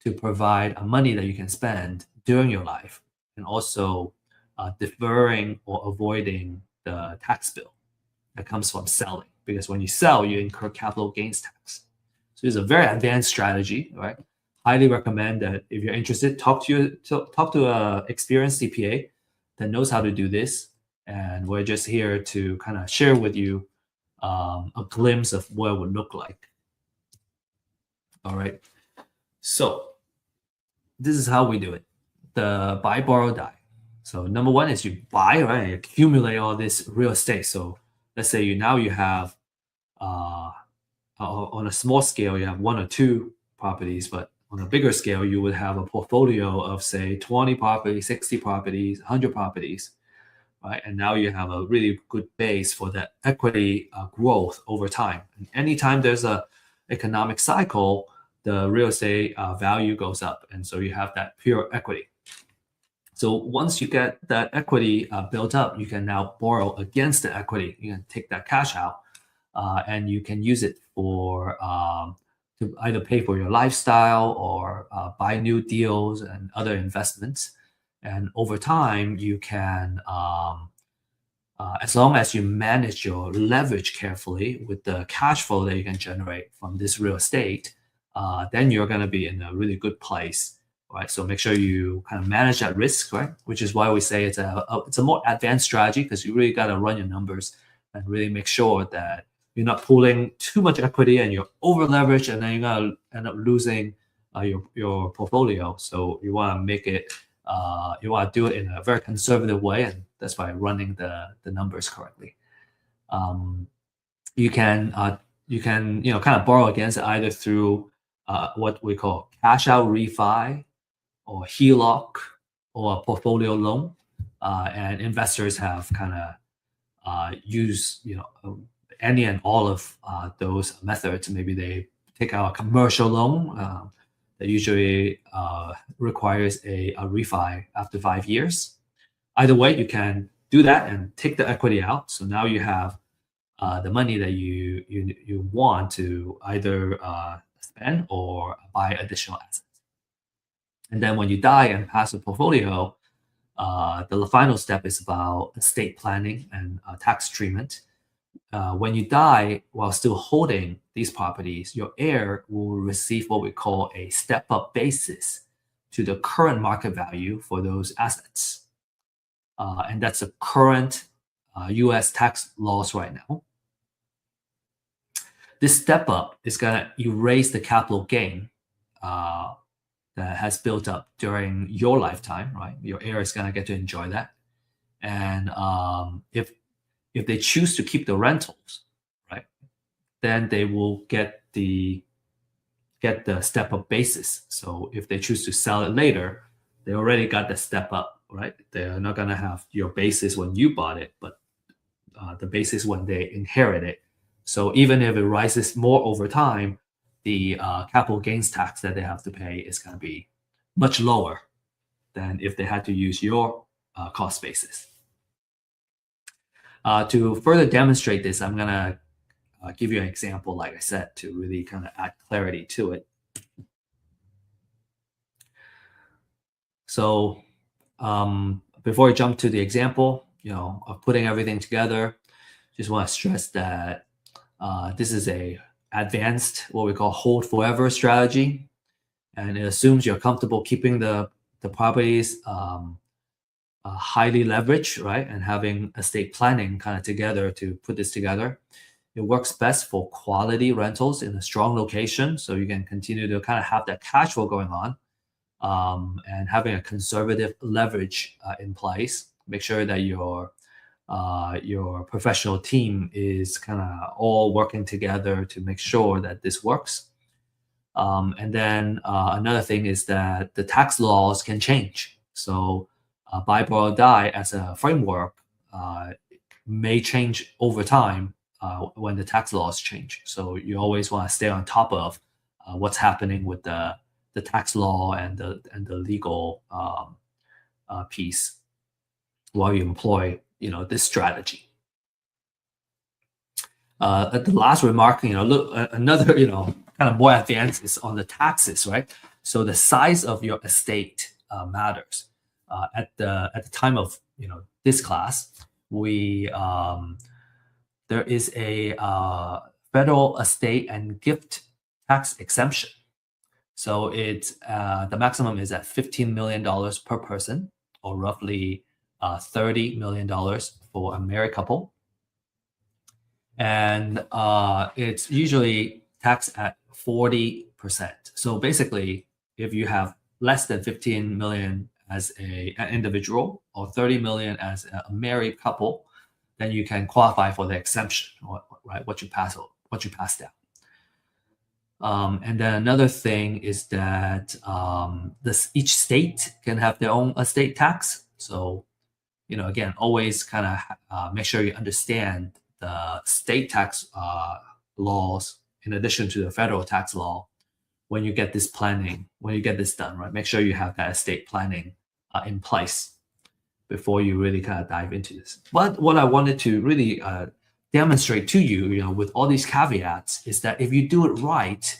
to provide money that you can spend during your life, and also deferring or avoiding the tax bill that comes from selling. Because when you sell, you incur capital gains tax. So it's a very advanced strategy, right? Highly recommend that if you're interested, talk to an experienced CPA that knows how to do this. And we're just here to kind of share with you a glimpse of what it would look like. All right. So this is how we do it. The buy, borrow, die. So number one is you buy, right? You accumulate all this real estate. So let's say you have on a small scale, you have one or two properties, but on a bigger scale, you would have a portfolio of say 20 properties, 60 properties, 100 properties, right? And now you have a really good base for that equity growth over time. And anytime there's a economic cycle, the real estate value goes up, and so you have that pure equity. So once you get that equity built up, you can now borrow against the equity. You can take that cash out, and you can use it to either pay for your lifestyle or buy new deals and other investments. And over time, you can, as long as you manage your leverage carefully with the cash flow that you can generate from this real estate, then you're going to be in a really good place, right? So make sure you kind of manage that risk, right? Which is why we say it's a more advanced strategy, because you really got to run your numbers and really make sure that you're not pulling too much equity and you're over leveraged, and then you're gonna end up losing your portfolio. So you want to make it, you want to do it in a very conservative way, and that's by running the numbers correctly. You can kind of borrow against it either through what we call cash out refi, or HELOC, or a portfolio loan, and investors have kind of used any and all of those methods. Maybe they take out a commercial loan that usually requires a refi after 5 years. Either way, you can do that and take the equity out. So now you have the money that you want to either spend or buy additional assets. And then when you die and pass the portfolio, The final step is about estate planning and tax treatment. When you die while still holding these properties, your heir will receive what we call a step-up basis to the current market value for those assets. And that's the current US tax laws right now. This step up is going to erase the capital gain that has built up during your lifetime, right? Your heir is going to get to enjoy that. And if they choose to keep the rentals, right, then they will get the step up basis. So if they choose to sell it later, they already got the step up, right? They're not going to have your basis when you bought it, but the basis when they inherit it. So even if it rises more over time, the capital gains tax that they have to pay is going to be much lower than if they had to use your cost basis. To further demonstrate this, I'm going to give you an example, like I said, to really kind of add clarity to it. So before I jump to the example, of putting everything together, just want to stress that this is a advanced, what we call hold forever strategy. And it assumes you're comfortable keeping the properties highly leveraged, right? And having estate planning kind of together to put this together. It works best for quality rentals in a strong location. So you can continue to kind of have that cash flow going on and having a conservative leverage in place. Make sure that your professional team is kind of all working together to make sure that this works. And then another thing is that the tax laws can change. So buy, borrow, die as a framework may change over time when the tax laws change. So you always want to stay on top of what's happening with the tax law and the legal piece while you employ this strategy. The last remark, look, another kind of more advanced is on the taxes, right? So the size of your estate matters. At the time of this class, there is a federal estate and gift tax exemption. So it's the maximum is at $15 million per person, or roughly $30 million for a married couple. And it's usually taxed at 40%. So basically, if you have less than 15 million as an individual or 30 million as a married couple, then you can qualify for the exemption, right? What you pass down. And then another thing is that each state can have their own estate tax. So, again, always kind of make sure you understand the state tax laws in addition to the federal tax law when you get this planning, when you get this done, right? Make sure you have that estate planning in place before you really kind of dive into this. But what I wanted to really demonstrate to you, with all these caveats, is that if you do it right,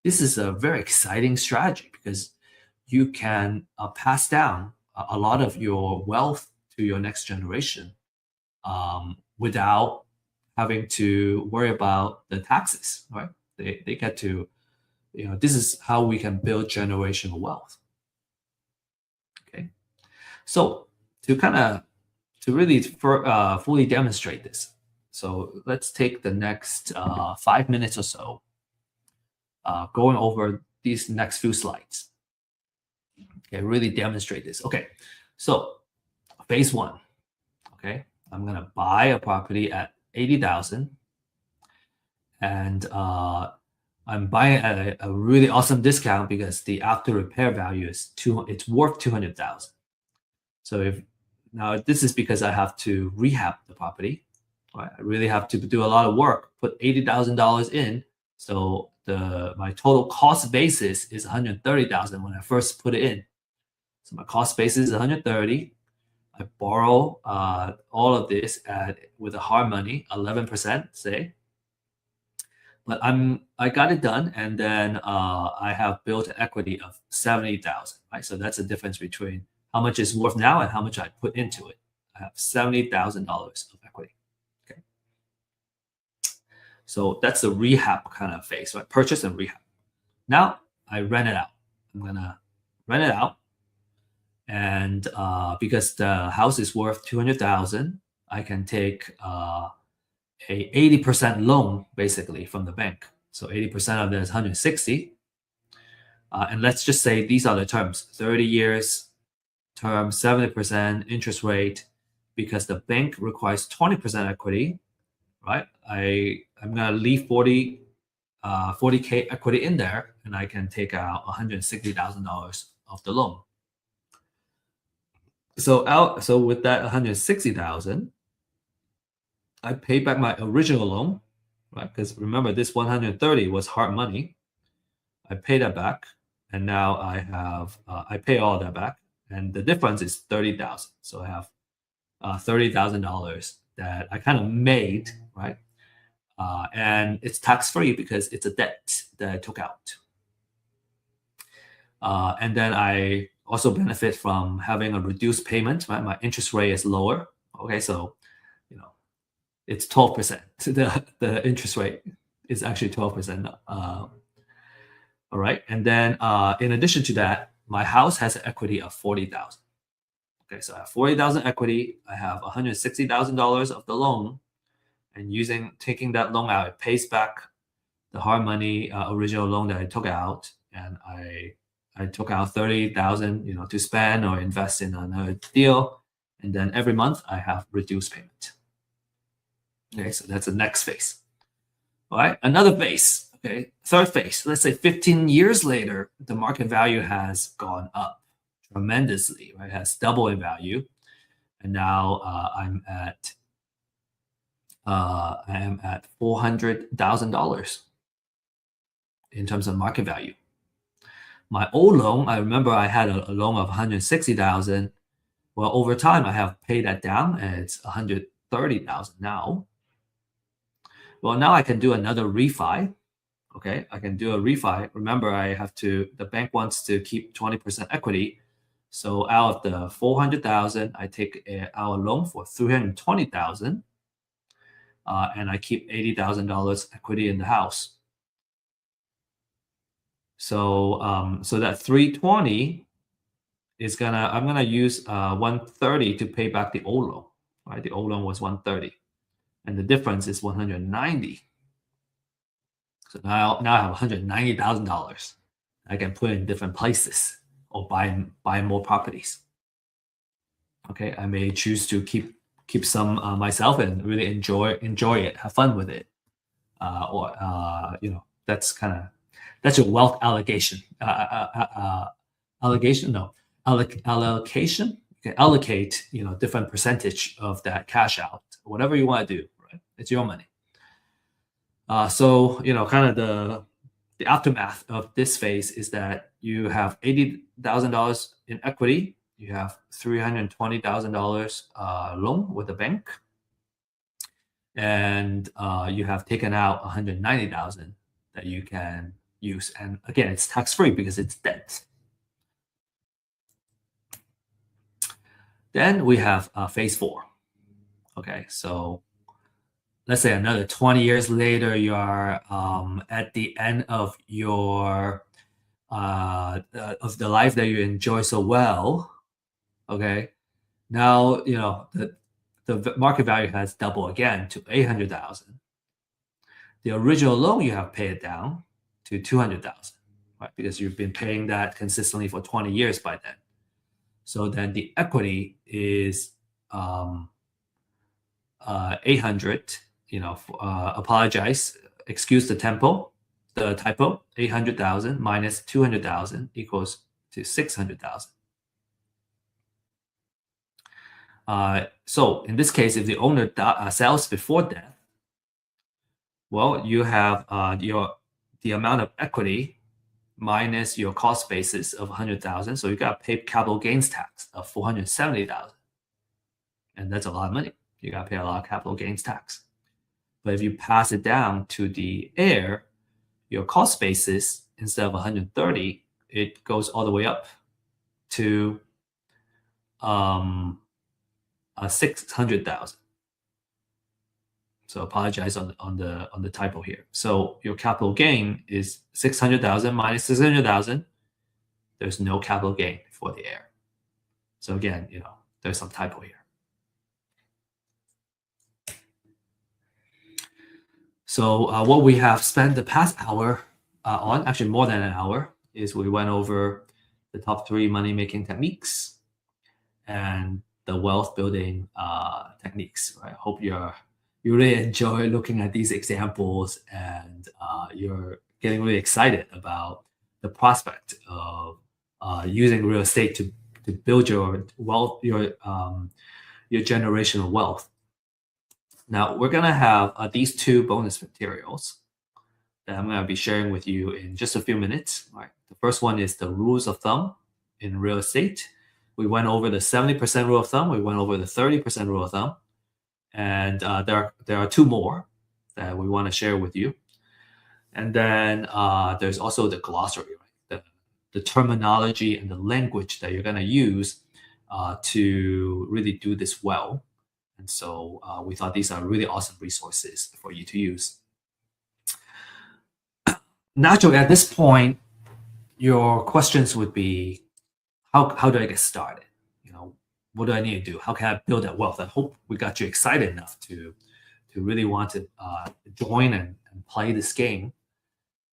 this is a very exciting strategy because you can pass down a lot of your wealth to your next generation without having to worry about the taxes, right? They get to, this is how we can build generational wealth. Okay, so to really fully demonstrate this, so let's take the next 5 minutes or so going over these next few slides. Okay, really demonstrate this. Okay, so phase one. Okay, I'm gonna buy a property at 80,000, and I'm buying at a really awesome discount because the after repair value is it's worth 200,000. So now this is because I have to rehab the property. Right? I really have to do a lot of work, put $80,000 in. So my total cost basis is 130,000 when I first put it in. So my cost basis is 130. I borrow all of this with a hard money, 11%, say. But I got it done, and then I have built an equity of 70,000. Right, so that's the difference between how much it's worth now and how much I put into it. I have $70,000 of equity. Okay. So that's the rehab kind of phase, right? Purchase and rehab. Now I rent it out. I'm gonna rent it out, and because the house is worth 200,000, I can take a 80% loan basically from the bank. So 80% of that is 160. And let's just say these are the terms: 30 years term, 70% interest rate. Because the bank requires 20% equity, right? I'm gonna leave 40K equity in there, and I can take out $160,000 of the loan. So with that 160,000, I pay back my original loan, right? Because remember, this 130 was hard money. I pay that back, and now I pay all that back, and the difference is 30,000. So I have $30,000 that I kind of made, right? And it's tax free because it's a debt that I took out. And then I also benefit from having a reduced payment. Right? My interest rate is lower. Okay, so it's 12%. The interest rate is actually 12%. All right, and then in addition to that, my house has an equity of 40,000. Okay, so I have 40,000 equity. I have $160,000 of the loan, and taking that loan out, it pays back the hard money original loan that I took out, and I took out 30,000, to spend or invest in another deal, and then every month I have reduced payment. Okay, so that's the next phase. All right, another phase. Okay, third phase. Let's say 15 years later, the market value has gone up tremendously. Right, it has doubled in value, and now I am at $400,000 in terms of market value. My old loan, I remember I had a loan of 160,000. Well, over time, I have paid that down, and it's 130,000 now. Well, now I can do another refi. Okay, I can do a refi. Remember, the bank wants to keep 20% equity. So out of the 400,000, I take our loan for 320,000, and I keep $80,000 equity in the house. So that 320 I'm gonna use 130 to pay back the old loan. Right, the old loan was 130, and the difference is 190. So now I have $190,000 I can put in different places or buy more properties. Okay, I may choose to keep some myself and really enjoy it, have fun with it, or that's your wealth allocation. Allocation, no, allocation. You can allocate different percentage of that cash out, whatever you want to do. Right, it's your money. So kind of the aftermath of this phase is that you have $80,000 in equity, you have $320,000 loan with the bank, and you have taken out $190,000 that you can use. And again, it's tax free because it's debt. Then we have phase 4. Okay, so let's say another 20 years later, you are at the end of your of the life that you enjoy so well. Okay, now the market value has doubled again to 800,000. The original loan you have paid down to 200,000, right? Because you've been paying that consistently for 20 years by then. So then the equity is 800. Apologize, excuse the typo. 800,000 minus 200,000 equals to 600,000. So in this case, if the owner sells before death, well, you have the amount of equity minus your cost basis of 100,000. So you got to pay capital gains tax of 470,000, and that's a lot of money. You got to pay a lot of capital gains tax. But if you pass it down to the heir, your cost basis, instead of 130, it goes all the way up to 600,000. So apologize on the typo here. So your capital gain is 600,000 minus 600,000. There's no capital gain for the heir. So again, there's some typo here. So what we have spent the past hour on, actually more than an hour, is we went over the top 3 money-making techniques and the wealth building techniques. I hope you really enjoy looking at these examples, and you're getting really excited about the prospect of using real estate to build your wealth, your generational wealth. Now we're gonna have these 2 bonus materials that I'm gonna be sharing with you in just a few minutes. All right. The first one is the rules of thumb in real estate. We went over the 70% rule of thumb. We went over the 30% rule of thumb, and there are 2 more that we want to share with you. And then there's also the glossary, right? The terminology and the language that you're going to use to really do this well. And so we thought these are really awesome resources for you to use. Naturally, at this point, your questions would be, how do I get started? What do I need to do? How can I build that wealth? I hope we got you excited enough to really want to join and play this game.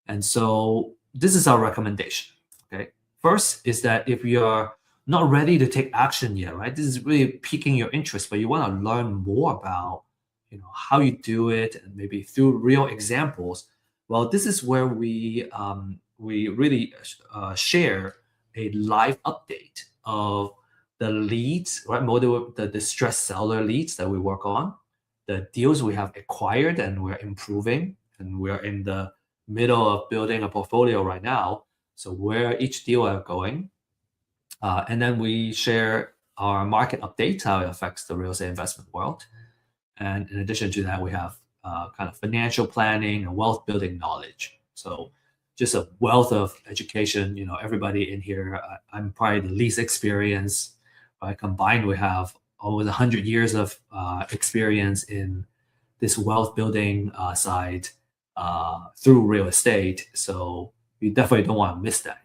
And so this is our recommendation. Okay. First is that if you're not ready to take action yet, right? This is really piquing your interest, but you want to learn more about, how you do it, and maybe through real examples. Well, this is where we really share a live update of the leads, right? The distressed seller leads that we work on, the deals we have acquired and we're improving, and we're in the middle of building a portfolio right now. So where each deal are going, and then we share our market updates, how it affects the real estate investment world. And in addition to that, we have kind of financial planning and wealth building knowledge. So just a wealth of education. Everybody in here, I'm probably the least experienced. Combined, we have almost 100 years of experience in this wealth building side through real estate. So you definitely don't want to miss that.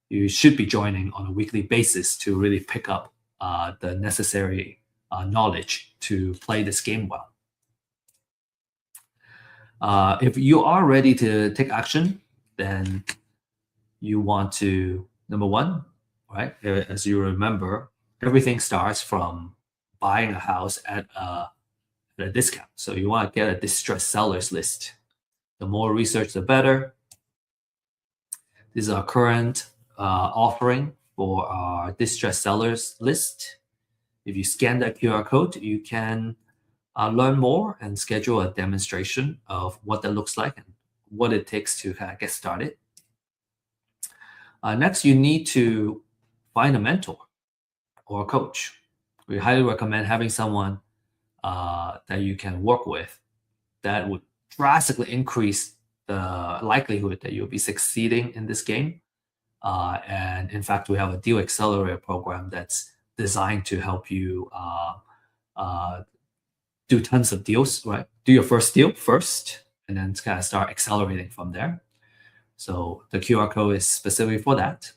You should be joining on a weekly basis to really pick up the necessary knowledge to play this game well. If you are ready to take action, then you want to, number one, right? As you remember, everything starts from buying a house at a discount. So you want to get a distressed sellers list. The more research, the better. This is our current offering for our distressed sellers list. If you scan that QR code, you can learn more and schedule a demonstration of what that looks like and what it takes to kind of get started. Next, you need to find a mentor or a coach. We highly recommend having someone that you can work with that would drastically increase the likelihood that you'll be succeeding in this game. And in fact, we have a deal accelerator program that's designed to help you do tons of deals, right? Do your first deal first, and then kind of start accelerating from there. So the QR code is specifically for that.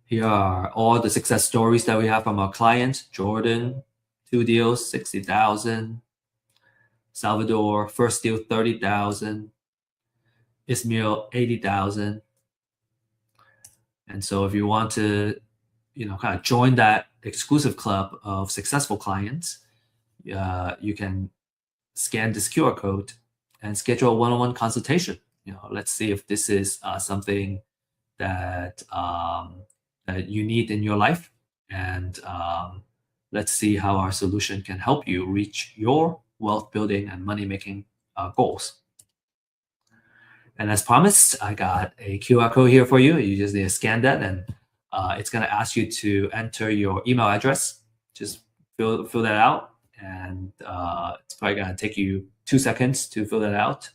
Here are all the success stories that we have from our clients. Jordan, 2 deals, 60,000. Salvador, first deal, 30,000. Ismail, 80,000. And so if you want to, kind of join that exclusive club of successful clients, you can scan this QR code and schedule a one-on-one consultation. Let's see if this is something that that you need in your life, and let's see how our solution can help you reach your wealth building and money making goals. And as promised, I got a QR code here for you. You just need to scan that, and it's going to ask you to enter your email address. Just fill that out, and it's probably going to take you 2 seconds to fill that out,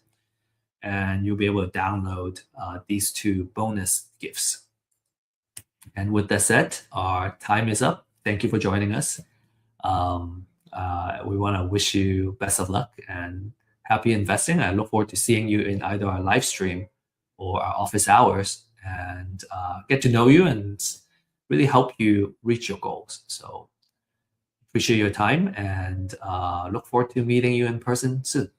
and you'll be able to download these 2 bonus gifts. And with that said, our time is up. Thank you for joining us. We want to wish you best of luck and happy investing. I look forward to seeing you in either our live stream or our office hours and get to know you and really help you reach your goals. So appreciate your time and look forward to meeting you in person soon.